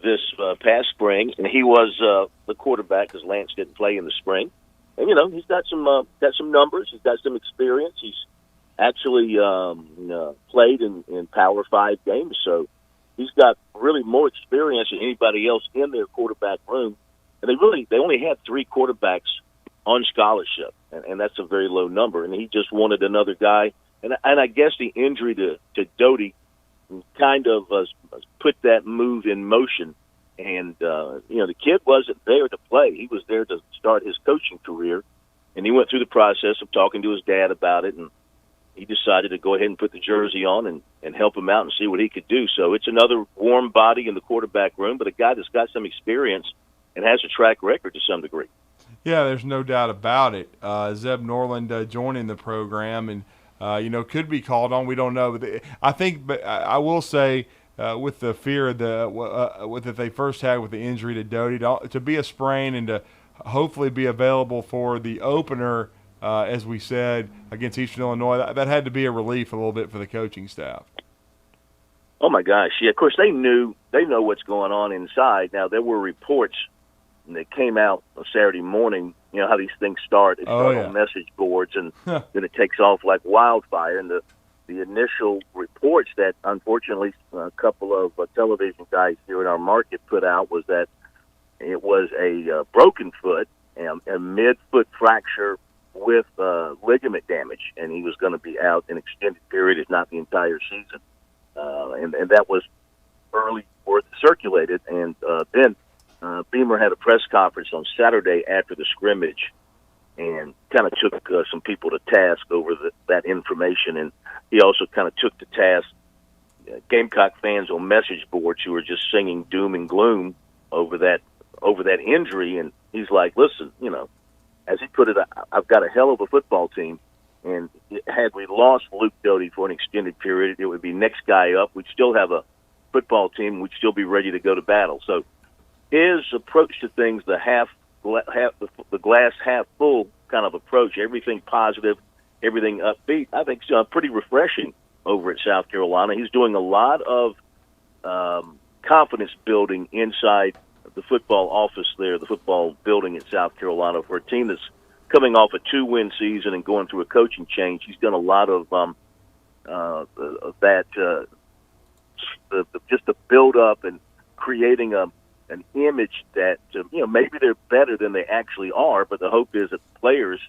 S18: this past spring, and he was the quarterback because Lance didn't play in the spring. And, he's got some numbers. He's got some experience. He's actually played in Power 5 games. So he's got really more experience than anybody else in their quarterback room. And they only had 3 quarterbacks on scholarship, and that's a very low number. And he just wanted another guy. And I guess the injury to Doty kind of put that move in motion. And, the kid wasn't there to play. He was there to start his coaching career. And he went through the process of talking to his dad about it, and he decided to go ahead and put the jersey on and help him out and see what he could do. So it's another warm body in the quarterback room, but a guy that's got some experience and has a track record to some degree.
S4: Yeah, there's no doubt about it. Zeb Norland joining the program and, could be called on. We don't know. But I will say with the fear of that they first had with the injury to Doty, to be a sprain and to hopefully be available for the opener, as we said, against Eastern Illinois, that had to be a relief a little bit for the coaching staff.
S18: Oh, my gosh. Yeah, of course, they know what's going on inside. Now, there were reports that came out on Saturday morning, you know how these things start. They start on message boards, and then it takes off like wildfire. And the initial reports that, unfortunately, a couple of television guys here in our market put out was that it was a broken foot and a mid-foot fracture with ligament damage, and he was going to be out an extended period, if not the entire season. And that was early word circulated, and then Beamer had a press conference on Saturday after the scrimmage and kind of took some people to task over that information, and he also kind of took to task Gamecock fans on message boards who were just singing doom and gloom over that injury. And he's like, listen, as he put it, I've got a hell of a football team, and had we lost Luke Doty for an extended period, it would be next guy up. We'd still have a football team. We'd still be ready to go to battle. So his approach to things, the glass half full kind of approach, everything positive, everything upbeat, I think is pretty refreshing over at South Carolina. He's doing a lot of confidence building inside the football office there, the football building at South Carolina, for a team that's coming off a 2-win season and going through a coaching change. He's done a lot of that, just the build up and creating an image that maybe they're better than they actually are, but the hope is that the players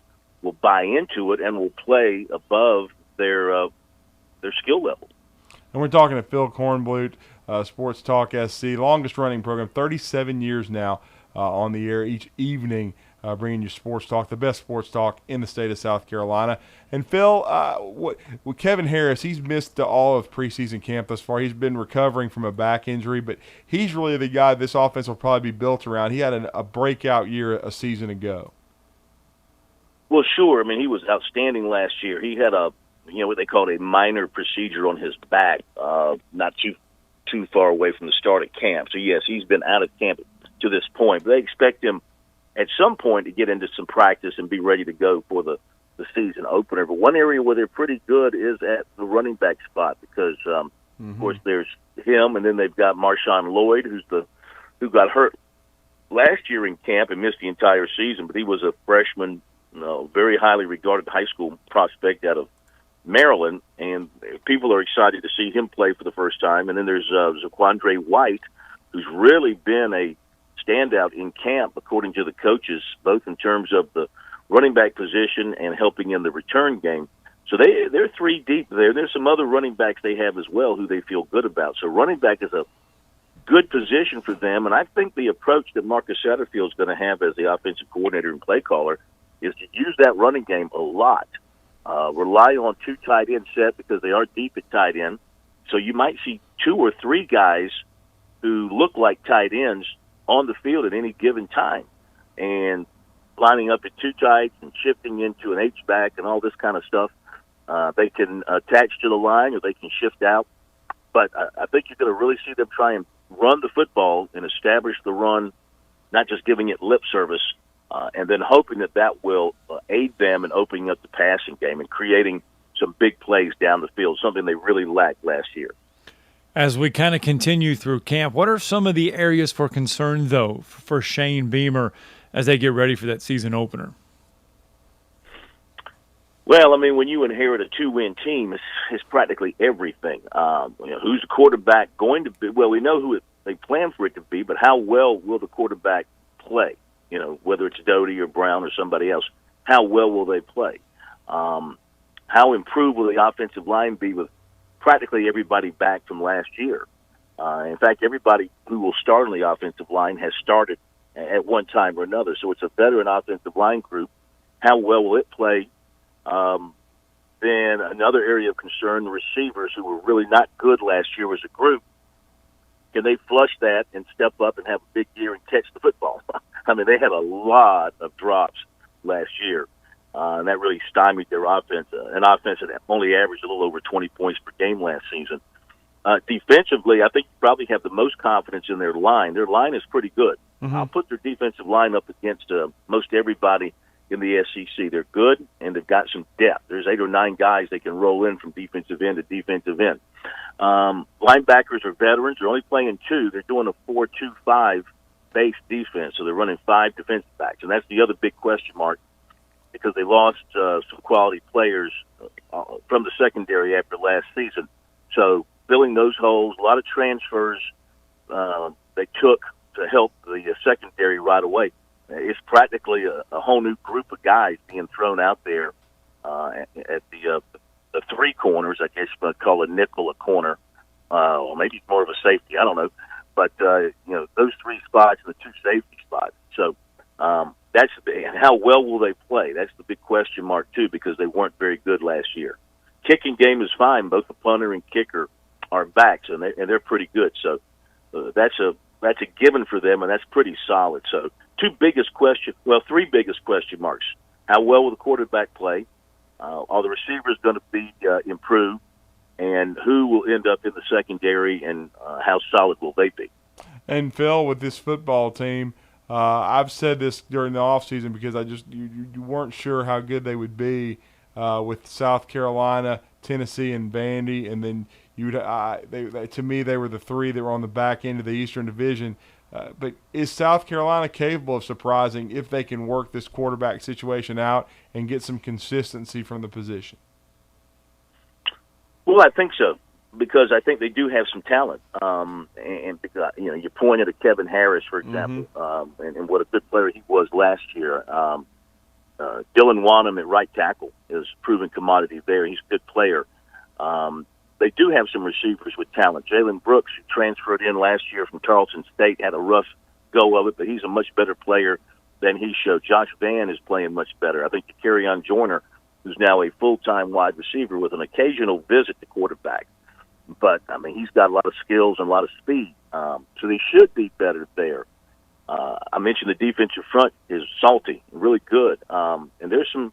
S18: will buy into it and will play above their skill level.
S4: And we're talking to Phil Kornblut, Sports Talk SC, longest running program, 37 years now on the air each evening, bringing you sports talk, the best sports talk in the state of South Carolina. And Phil, with Kevin Harris, he's missed all of preseason camp thus far. He's been recovering from a back injury, but he's really the guy this offense will probably be built around. He had a breakout year a season ago.
S18: Well, sure. I mean, he was outstanding last year. He had what they called a minor procedure on his back, not too far away from the start of camp. So, yes, he's been out of camp to this point. But they expect him at some point to get into some practice and be ready to go for the season opener. But one area where they're pretty good is at the running back spot because, of course, there's him, and then they've got Marshawn Lloyd, who got hurt last year in camp and missed the entire season. But he was a freshman, very highly regarded high school prospect out of Maryland, and people are excited to see him play for the first time. And then there's Zaquandre White, who's really been a standout in camp, according to the coaches, both in terms of the running back position and helping in the return game. So they're 3 deep there. There's some other running backs they have as well who they feel good about. So running back is a good position for them, and I think the approach that Marcus Satterfield is going to have as the offensive coordinator and play caller is to use that running game a lot. Rely on 2 tight end set because they are deep at tight end. So you might see 2 or 3 guys who look like tight ends on the field at any given time, and lining up at 2 tights and shifting into an H-back and all this kind of stuff. They can attach to the line or they can shift out. But I think you're going to really see them try and run the football and establish the run, not just giving it lip service, and then hoping that will aid them in opening up the passing game and creating some big plays down the field, something they really lacked last year.
S3: As we kind of continue through camp, what are some of the areas for concern, though, for Shane Beamer as they get ready for that season opener?
S18: Well, I mean, when you inherit a 2-win team, it's practically everything. Who's the quarterback going to be? Well, we know who they plan for it to be, but how well will the quarterback play? Whether it's Doty or Brown or somebody else, how well will they play? How improved will the offensive line be with practically everybody back from last year? In fact, everybody who will start on the offensive line has started at one time or another. So it's a veteran offensive line group. How well will it play? Then another area of concern, the receivers who were really not good last year as a group. Can they flush that and step up and have a big year and catch the football? I mean, they had a lot of drops last year, and that really stymied their offense, an offense that only averaged a little over 20 points per game last season. Defensively, I think you probably have the most confidence in their line. Their line is pretty good. I'll put their defensive line up against most everybody in the SEC. They're good, and they've got some depth. There's 8 or 9 guys they can roll in from defensive end to defensive end. Linebackers are veterans. They're only playing 2. They're doing a 4-2-5 base defense, so they're running 5 defensive backs, and that's the other big question mark because they lost some quality players from the secondary after last season. So filling those holes, a lot of transfers they took to help the secondary right away. It's practically a whole new group of guys being thrown out there at the 3 corners. I guess you might call a nickel a corner, or maybe more of a safety. I don't know, but those 3 spots and the 2 safety spots. So that's and how well will they play? That's the big question mark too, because they weren't very good last year. Kicking game is fine. Both the punter and kicker are backs, and they're pretty good. So that's a given for them, and that's pretty solid. So 3 biggest question marks. How well will the quarterback play? Are the receivers going to be improved? And who will end up in the secondary, and how solid will they be?
S4: And, Phil, with this football team, I've said this during the offseason because you weren't sure how good they would be with South Carolina, Tennessee, and Vandy, and then to me they were the 3 that were on the back end of the Eastern Division. But is South Carolina capable of surprising if they can work this quarterback situation out and get some consistency from the position?
S18: Well, I think so, because I think they do have some talent. And you pointed at Kevin Harris, for example, and what a good player he was last year. Dylan Wanham at right tackle is a proven commodity there. He's a good player. They do have some receivers with talent. Jalen Brooks, who transferred in last year from Tarleton State, had a rough go of it, but he's a much better player than he showed. Josh Vann is playing much better. I think Kerryon Joyner, who's now a full-time wide receiver with an occasional visit to quarterback. But, I mean, he's got a lot of skills and a lot of speed. So they should be better there. I mentioned the defensive front is salty, really good. And there's some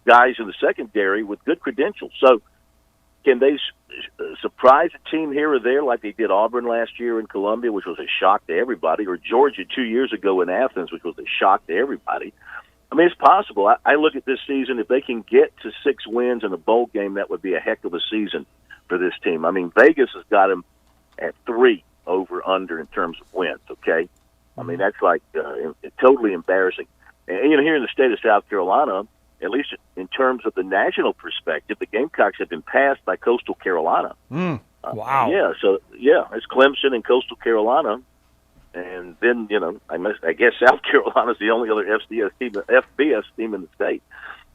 S18: guys in the secondary with good credentials. So can they surprise a team here or there like they did Auburn last year in Columbia, which was a shock to everybody, or Georgia 2 years ago in Athens, which was a shock to everybody? I mean, it's possible. I look at this season, if they can get to 6 wins in a bowl game, that would be a heck of a season for this team. I mean, Vegas has got them at 3 over-under in terms of wins, okay? I mean, that's like totally embarrassing. And, here in the state of South Carolina, at least in terms of the national perspective, the Gamecocks have been passed by Coastal Carolina.
S3: Wow.
S18: It's Clemson and Coastal Carolina. And then, I guess South Carolina's the only other FBS team in the state.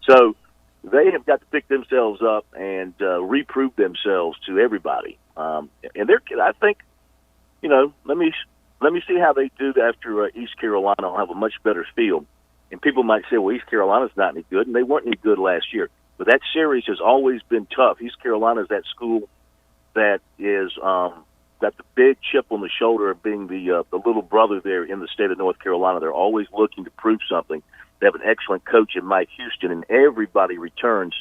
S18: So they have got to pick themselves up and reprove themselves to everybody. And I think, let me see how they do after East Carolina. I'll have a much better feel. And people might say, well, East Carolina's not any good, and they weren't any good last year. But that series has always been tough. East Carolina is that school that is got the big chip on the shoulder of being the little brother there in the state of North Carolina. They're always looking to prove something. They have an excellent coach in Mike Houston, and everybody returns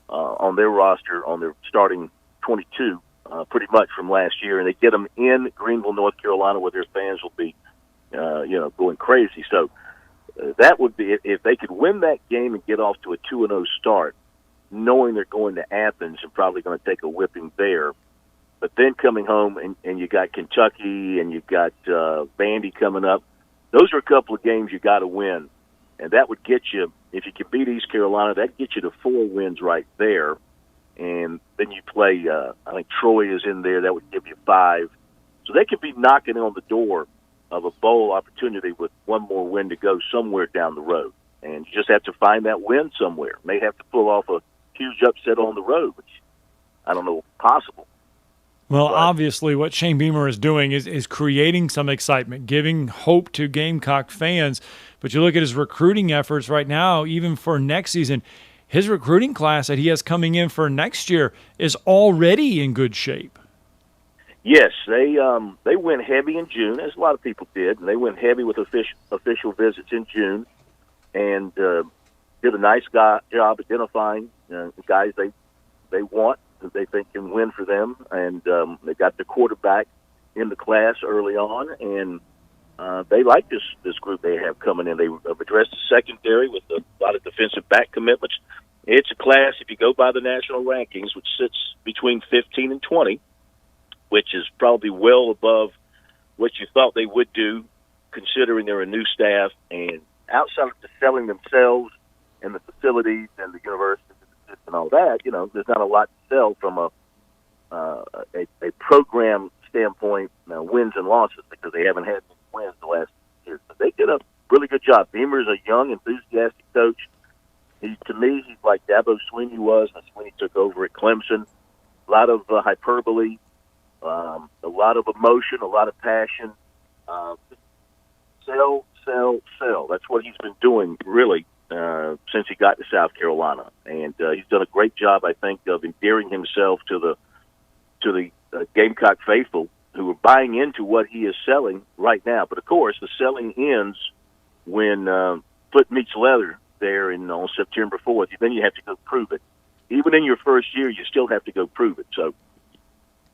S18: on their roster, on their starting 22, pretty much from last year, and they get them in Greenville, North Carolina, where their fans will be, going crazy. So that would be, if they could win that game and get off to a 2-0 start, knowing they're going to Athens and probably going to take a whipping there. But then coming home and you got Kentucky and you got Vandy coming up, those are a couple of games you got to win. And that would get you, if you can beat East Carolina, that gets you to 4 wins right there. And then you play, I think Troy is in there, that would give you 5. So they could be knocking on the door of a bowl opportunity with one more win to go somewhere down the road. And you just have to find that win somewhere. May have to pull off a huge upset on the road, which I don't know if possible.
S3: Well, obviously what Shane Beamer is doing is creating some excitement, giving hope to Gamecock fans. But you look at his recruiting efforts right now, even for next season, his recruiting class that he has coming in for next year is already in good shape.
S18: Yes, they went heavy in June, as a lot of people did, and they went heavy with official visits in June, and did a nice job identifying the guys they want, that they think can win for them, and they got the quarterback in the class early on, and they like this group they have coming in. They have addressed the secondary with a lot of defensive back commitments. It's a class, if you go by the national rankings, which sits between 15 and 20, which is probably well above what you thought they would do, considering they're a new staff. And outside of just selling themselves and the facilities and the university and all that, there's not a lot to sell from a program standpoint, wins and losses, because they haven't had any wins the last years. But they did a really good job. Beamer is a young, enthusiastic coach. To me, he's like Dabo Swinney was when Swinney took over at Clemson. A lot of hyperbole, a lot of emotion, a lot of passion. Sell, sell, sell. That's what he's been doing, really, since he got to South Carolina. And he's done a great job, I think, of endearing himself to the Gamecock faithful, who are buying into what he is selling right now. But, of course, the selling ends when foot meets leather there on September 4th. Then you have to go prove it. Even in your first year, you still have to go prove it. So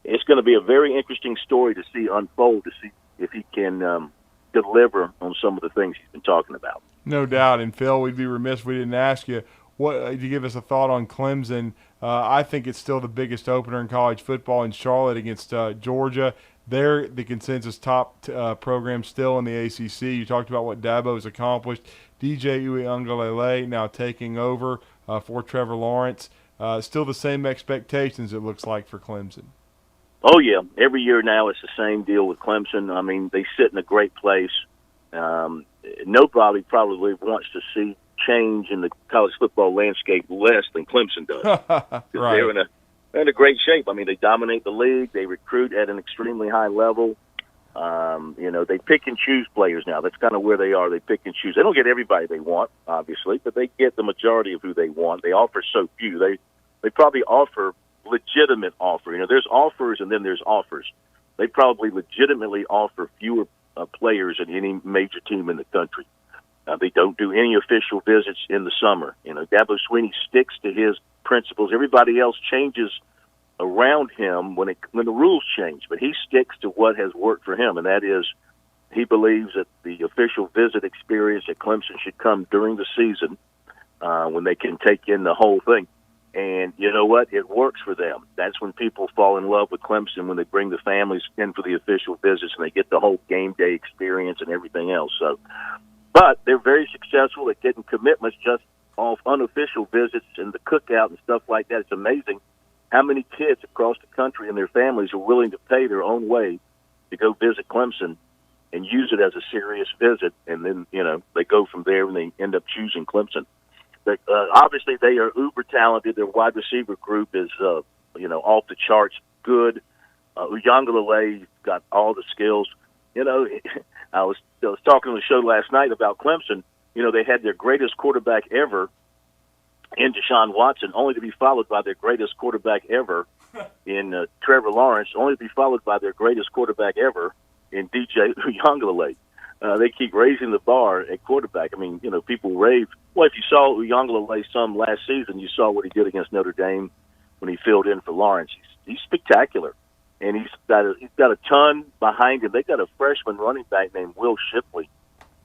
S18: it's going to be a very interesting story to see unfold, to see if he can deliver on some of the things he's been talking about.
S4: No doubt. And, Phil, we'd be remiss if we didn't ask you to give us a thought on Clemson. I think it's still the biggest opener in college football in Charlotte against Georgia. They're the consensus top program still in the ACC. You talked about what Dabo's accomplished. DJ Uiagalelei now taking over for Trevor Lawrence. Still the same expectations, it looks like, for Clemson.
S18: Oh, yeah. Every year now it's the same deal with Clemson. I mean, they sit in a great place. Nobody probably wants to see change in the college football landscape less than Clemson does.
S4: Right.
S18: They're in a great shape. I mean, they dominate the league. They recruit at an extremely high level. They pick and choose players now. That's kind of where they are. They pick and choose. They don't get everybody they want, obviously, but they get the majority of who they want. They offer so few. They probably offer legitimate offer. There's offers and then there's offers. They probably legitimately offer fewer players than any major team in the country. They don't do any official visits in the summer. Dabo Swinney sticks to his principles. Everybody else changes around him when the rules change, but he sticks to what has worked for him, and that is he believes that the official visit experience at Clemson should come during the season when they can take in the whole thing. And you know what? It works for them. That's when people fall in love with Clemson, when they bring the families in for the official visits and they get the whole game day experience and everything else. But they're very successful at getting commitments just off unofficial visits and the cookout and stuff like that. It's amazing how many kids across the country and their families are willing to pay their own way to go visit Clemson and use it as a serious visit. And then, they go from there and they end up choosing Clemson. But obviously they are uber talented. Their wide receiver group is, off the charts good. Uiagalelei got all the skills. I was talking on the show last night about Clemson. They had their greatest quarterback ever in Deshaun Watson, only to be followed by their greatest quarterback ever in Trevor Lawrence, only to be followed by their greatest quarterback ever in DJ Uiagalelei. They keep raising the bar at quarterback. I mean, people rave. Well, if you saw Uiagalelei some last season, you saw what he did against Notre Dame when he filled in for Lawrence. He's spectacular. And he's got a ton behind him. They got a freshman running back named Will Shipley,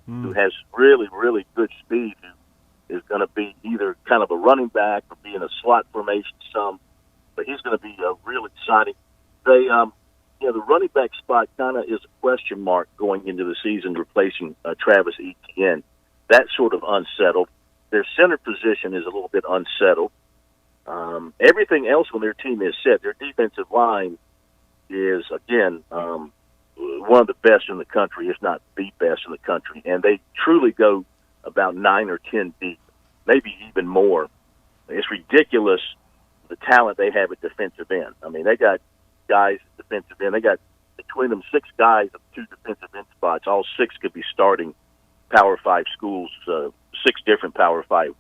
S18: who has really, really good speed, who is going to be either kind of a running back or be in a slot formation some, but he's going to be real exciting. They, the running back spot kind of is a question mark going into the season, replacing Travis Etienne. That's sort of unsettled. Their center position is a little bit unsettled. Everything else on their team is set. Their defensive line is, again, one of the best in the country, if not the best in the country. And they truly go about 9 or 10 deep, maybe even more. It's ridiculous the talent they have at defensive end. I mean, they got guys at defensive end. They got, between them, 6 guys at 2 defensive end spots. All 6 could be starting Power 5 schools, 6 different Power 5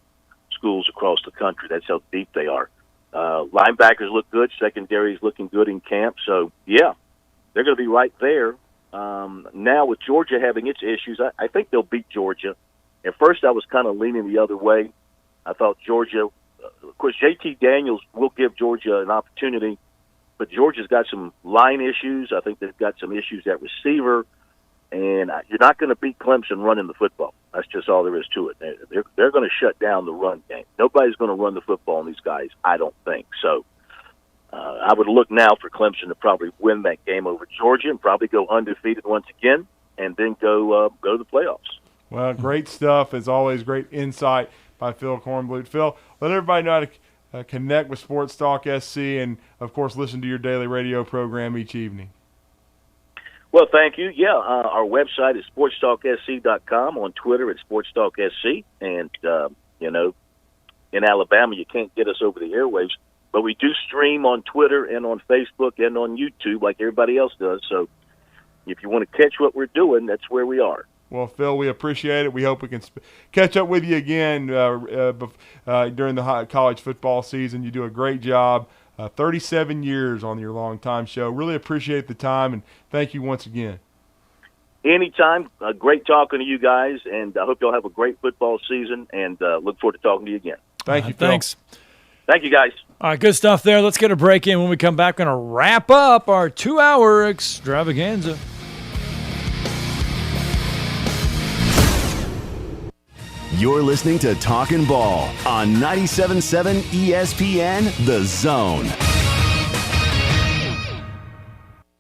S18: schools across the country. That's how deep they are. Linebackers look good. Secondary is looking good in camp. So, yeah, they're going to be right there. Now with Georgia having its issues, I think they'll beat Georgia. At first I was kind of leaning the other way. I thought Georgia, of course, JT Daniels will give Georgia an opportunity, but Georgia's got some line issues. I think they've got some issues at receiver, and you're not going to beat Clemson running the football. That's just all there is to it. They're going to shut down the run game. Nobody's going to run the football on these guys, I don't think. So I would look now for Clemson to probably win that game over Georgia and probably go undefeated once again, and then go to the playoffs.
S4: Well, great stuff. As always, great insight by Phil Kornblut. Phil, let everybody know how to connect with Sports Talk SC and, of course, listen to your daily radio program each evening.
S18: Well, thank you. Yeah, our website is sportstalksc.com. On Twitter, it's sportstalksc. And, in Alabama, you can't get us over the airwaves. But we do stream on Twitter and on Facebook and on YouTube like everybody else does. So if you want to catch what we're doing, that's where we are.
S4: Well, Phil, we appreciate it. We hope we can catch up with you again during the college football season. You do a great job. 37 years on your long-time show. Really appreciate the time, and thank you once again.
S18: Anytime. Great talking to you guys, and I hope y'all have a great football season, and look forward to talking to you again.
S4: Thank you, Phil.
S3: Thanks.
S18: Thank you, guys.
S3: All right, good stuff there. Let's get a break in. When we come back, we're going to wrap up our 2-hour extravaganza.
S2: You're listening to Talkin' Ball on 97.7 ESPN, The Zone.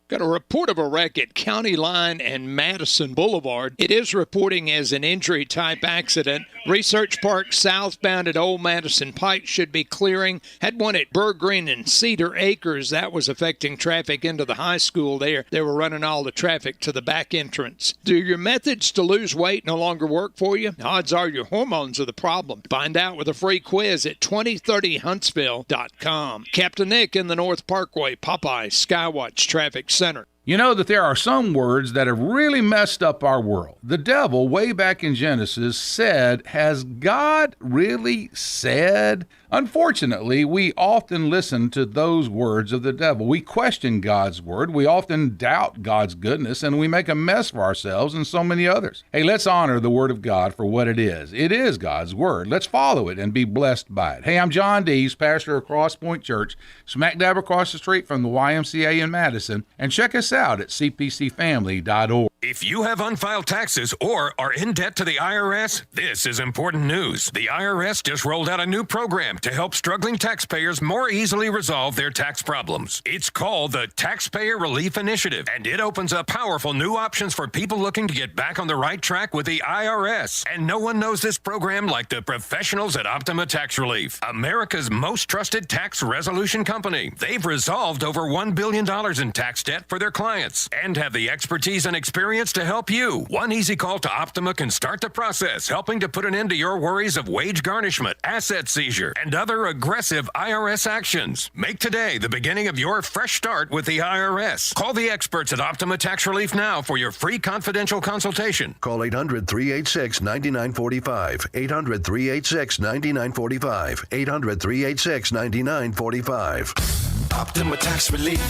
S5: Got a report of a wreck at County Line and Madison Boulevard. It is reporting as an injury-type accident. Research Park southbound at Old Madison Pike should be clearing. Had one at Burr Green and Cedar Acres. That was affecting traffic into the high school there. They were running all the traffic to the back entrance. Do your methods to lose weight no longer work for you? Odds are your hormones are the problem. Find out with a free quiz at 2030huntsville.com. Captain Nick in the North Parkway, Popeye, Skywatch Traffic Center.
S19: You know that there are some words that have really messed up our world. The devil, way back in Genesis, said, has God really said? Unfortunately, we often listen to those words of the devil. We question God's word. We often doubt God's goodness, and we make a mess for ourselves and so many others. Hey, let's honor the word of God for what it is. It is God's word. Let's follow it and be blessed by it. Hey, I'm John Dees, pastor of Cross Point Church, smack dab across the street from the YMCA in Madison, and check us out at cpcfamily.org.
S20: If you have unfiled taxes or are in debt to the IRS, this is important news. The IRS just rolled out a new program to help struggling taxpayers more easily resolve their tax problems. It's called the Taxpayer Relief Initiative, and it opens up powerful new options for people looking to get back on the right track with the IRS. And no one knows this program like the professionals at Optima Tax Relief, America's most trusted tax resolution company. They've resolved over $1 billion in tax debt for their clients and have the expertise and experience to help you. One easy call to Optima can start the process, helping to put an end to your worries of wage garnishment, asset seizure, and other aggressive IRS actions. Make today the beginning of your fresh start with the IRS. Call the experts at Optima Tax Relief now for your free confidential consultation.
S21: Call 800-386-9945. 800-386-9945. 800-386-9945.
S22: Optima Tax Relief.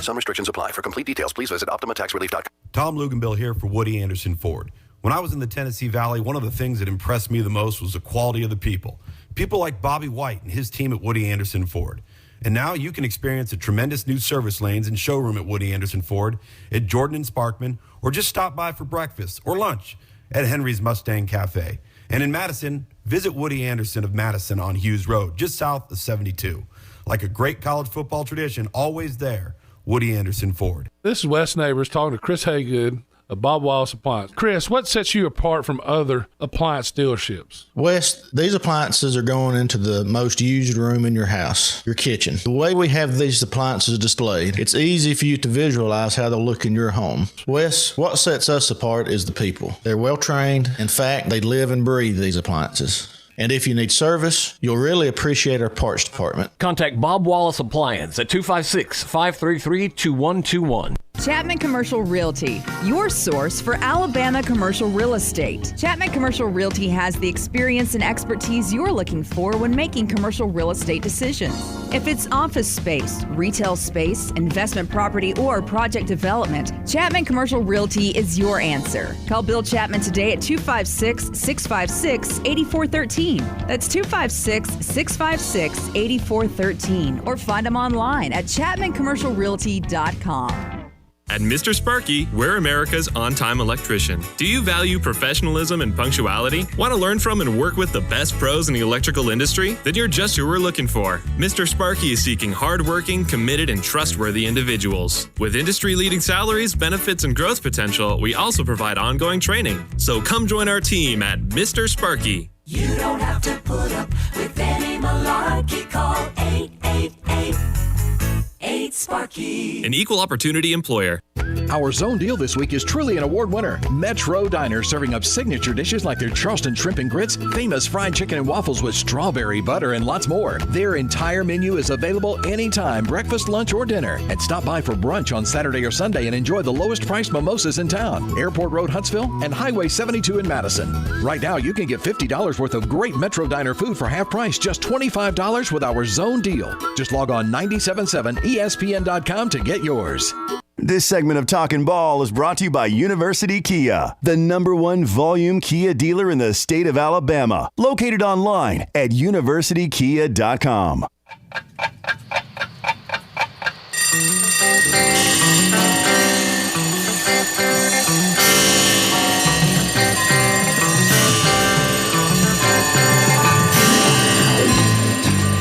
S21: Some restrictions apply. For complete details, please visit OptimaTaxRelief.com.
S25: Tom Luganbill here for Woody Anderson Ford. When I was in the Tennessee Valley, one of the things that impressed me the most was the quality of the people. People like Bobby White and his team at Woody Anderson Ford. And now you can experience the tremendous new service lanes and showroom at Woody Anderson Ford at Jordan and Sparkman, or just stop by for breakfast or lunch at Henry's Mustang Cafe. And in Madison, visit Woody Anderson of Madison on Hughes Road, just south of 72. Like a great college football tradition, always there, Woody Anderson Ford.
S9: This is Wes Neighbors talking to Chris Haygood of Bob Wallace Appliance. Chris, what sets you apart from other appliance dealerships?
S10: Wes, these appliances are going into the most used room in your house, your kitchen. The way we have these appliances displayed, it's easy for you to visualize how they'll look in your home. Wes, what sets us apart is the people. They're well trained. In fact, they live and breathe these appliances. And if you need service, you'll really appreciate our parts department.
S11: Contact Bob Wallace Appliance at 256-533-2121.
S6: Chapman Commercial Realty, your source for Alabama commercial real estate. Chapman Commercial Realty has the experience and expertise you're looking for when making commercial real estate decisions. If it's office space, retail space, investment property, or project development, Chapman Commercial Realty is your answer. Call Bill Chapman today at 256-656-8413. That's 256-656-8413. Or find him online at chapmancommercialrealty.com.
S8: At Mr. Sparky, we're America's on-time electrician. Do you value professionalism and punctuality? Want to learn from and work with the best pros in the electrical industry? Then you're just who we're looking for. Mr. Sparky is seeking hardworking, committed, and trustworthy individuals. With industry-leading salaries, benefits, and growth potential, we also provide ongoing training. So come join our team at Mr. Sparky.
S14: You don't have to put up with any malarkey. Call 888-8-SPARKY.
S8: An equal opportunity employer.
S1: Our zone deal this week is truly an award winner. Metro Diner, serving up signature dishes like their Charleston shrimp and grits, famous fried chicken and waffles with strawberry butter, and lots more. Their entire menu is available anytime, breakfast, lunch, or dinner. And stop by for brunch on Saturday or Sunday and enjoy the lowest priced mimosas in town. Airport Road, Huntsville, and Highway 72 in Madison. Right now, you can get $50 worth of great Metro Diner food for half price, just $25 with our zone deal. Just log on 977ESPN.com to get yours.
S2: This segment of Talkin' Ball is brought to you by University Kia, the #1 volume Kia dealer in the state of Alabama. Located online at universitykia.com.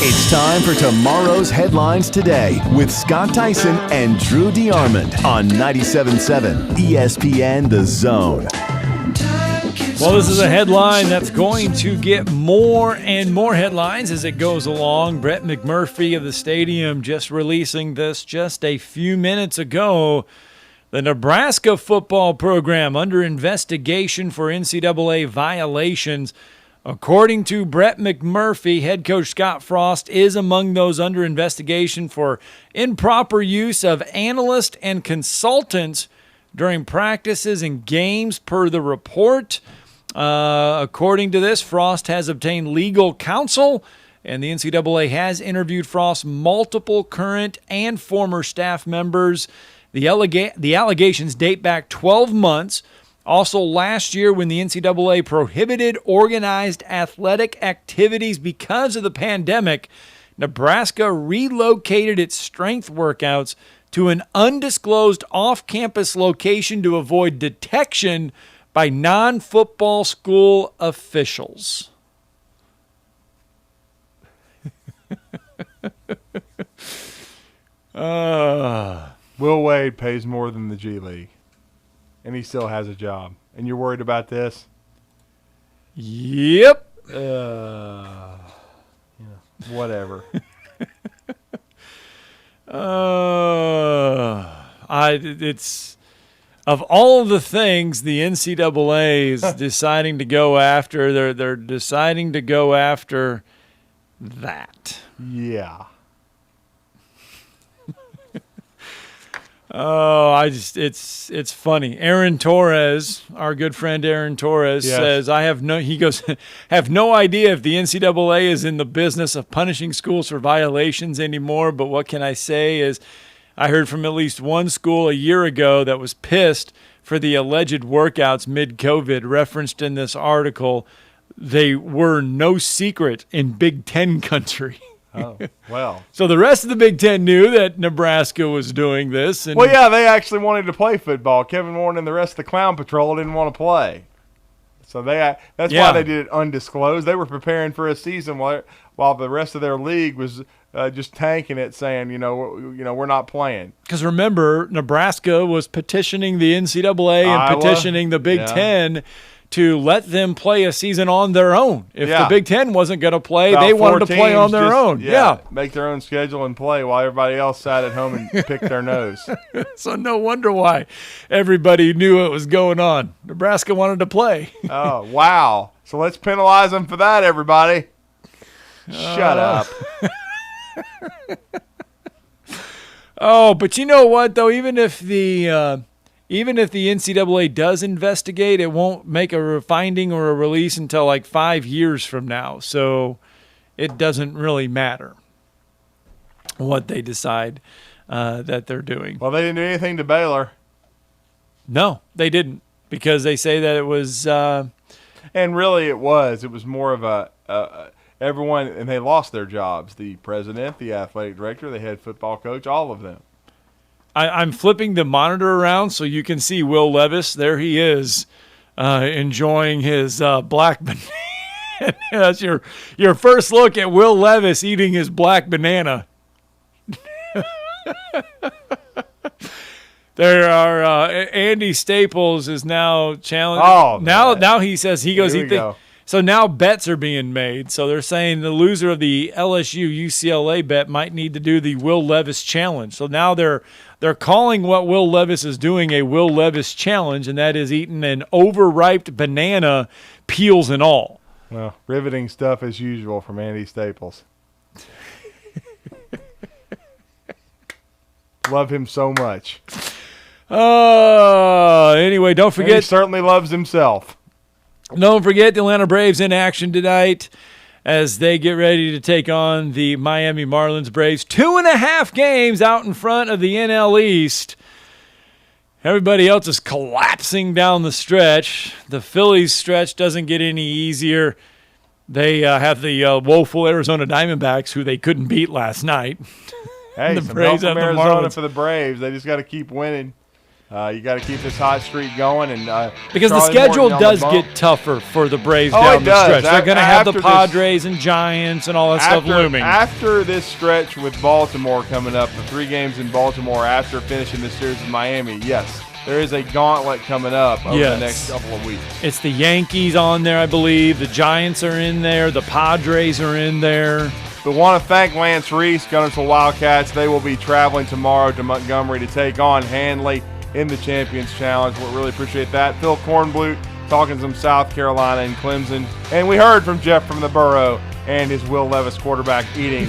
S2: It's time for tomorrow's headlines today with Scott Theisen and Drew DeArmond on 97.7 ESPN The Zone.
S3: Well, this is a headline that's going to get more and more headlines as it goes along. Brett McMurphy of the Stadium just releasing this just a few minutes ago. The Nebraska football program under investigation for NCAA violations. According to Brett McMurphy, head coach Scott Frost is among those under investigation for improper use of analysts and consultants during practices and games per the report. According to this, Frost has obtained legal counsel, and the NCAA has interviewed Frost's multiple current and former staff members. The allegations date back 12 months. Also, last year when the NCAA prohibited organized athletic activities because of the pandemic, Nebraska relocated its strength workouts to an undisclosed off-campus location to avoid detection by non-football school officials.
S4: Will Wade pays more than the G League. And he still has a job. And you're worried about this?
S3: Yep.
S4: Whatever.
S3: It's of all the things the NCAA is deciding to go after, they're deciding to go after that.
S4: Yeah.
S3: Oh, it's funny. Aaron Torres, our good friend Aaron Torres, says, have no idea if the NCAA is in the business of punishing schools for violations anymore, but what can I say is I heard from at least one school a year ago that was pissed for the alleged workouts mid-COVID referenced in this article. They were no secret in Big Ten country.
S4: Oh, well.
S3: So the rest of the Big Ten knew that Nebraska was doing this. And
S4: well, yeah, they actually wanted to play football. Kevin Warren and the rest of the Clown Patrol didn't want to play. So that's why they did it undisclosed. They were preparing for a season while the rest of their league was just tanking it, saying, we're not playing.
S3: Because remember, Nebraska was petitioning the NCAA and petitioning the Big Ten to let them play a season on their own. If the Big Ten wasn't going to play, they wanted to play on their own. Yeah.
S4: Make their own schedule and play while everybody else sat at home and picked their nose.
S3: So no wonder why everybody knew what was going on. Nebraska wanted to play.
S4: Oh, wow. So let's penalize them for that, everybody. Shut up.
S3: Oh, but you know what, though? Even if the NCAA does investigate, it won't make a finding or a release until like 5 years from now. So it doesn't really matter what they decide that they're doing.
S4: Well, they didn't do anything to Baylor.
S3: No, they didn't, because they say that it was
S4: and really it was more of a everyone, and they lost their jobs. The president, the athletic director, the head football coach, all of them.
S3: I'm flipping the monitor around so you can see Will Levis. There he is, enjoying his black banana. That's your first look at Will Levis eating his black banana. There are Andy Staples is now challenged.
S4: Oh,
S3: now he says he goes.
S4: Here we go.
S3: So now bets are being made. So they're saying the loser of the LSU UCLA bet might need to do the Will Levis challenge. So now they're calling what Will Levis is doing a Will Levis challenge, and that is eating an overripe banana, peels and all.
S4: Well, riveting stuff as usual from Andy Staples. Love him so much.
S3: Anyway, don't forget.
S4: And he certainly loves himself.
S3: Don't forget the Atlanta Braves in action tonight as they get ready to take on the Miami Marlins Braves. 2.5 games out in front of the NL East. Everybody else is collapsing down the stretch. The Phillies stretch doesn't get any easier. They have the woeful Arizona Diamondbacks, who they couldn't beat last night.
S4: Hey,
S3: the
S4: some
S3: Braves
S4: help from
S3: have the
S4: Arizona
S3: Marlins.
S4: for the Braves. They just got to keep winning. You got to keep this hot streak going, and
S3: because
S4: Charlie
S3: the schedule
S4: Morton on
S3: does
S4: the bump.
S3: get tougher for the Braves
S4: Oh,
S3: down
S4: it
S3: the
S4: does.
S3: stretch. They're going to have the
S4: After
S3: Padres and Giants and all that stuff looming.
S4: After this stretch with Baltimore coming up, the 3 games in Baltimore after finishing this series with Miami, yes, there is a gauntlet coming up over the next couple of weeks.
S3: It's the Yankees on there, I believe. The Giants are in there. The Padres are in there.
S4: But want to thank Lance Reece, Guntersville Wildcats. They will be traveling tomorrow to Montgomery to take on Handley in the Champions Challenge. We'll really appreciate that. Phil Kornblut talking some South Carolina and Clemson. And we heard from Jeff from the Borough and his Will Levis quarterback eating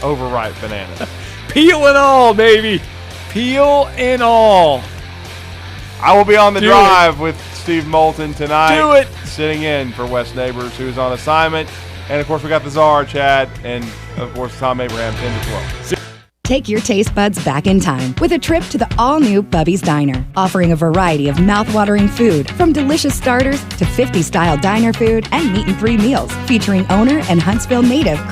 S4: overripe banana.
S3: Peel and all, baby. Peel and all.
S4: I will be on the drive with Steve Moulton tonight.
S3: Do it.
S4: Sitting in for Wes Neighbors, who's on assignment. And, of course, we got the Czar, Chad, and, of course, Tom Abraham, 10 to 12.
S13: Take your taste buds back in time with a trip to the all-new Bubby's Diner, offering a variety of mouth-watering food, from delicious starters to 50-style diner food and meat and 3 meals, featuring owner and Huntsville native Chris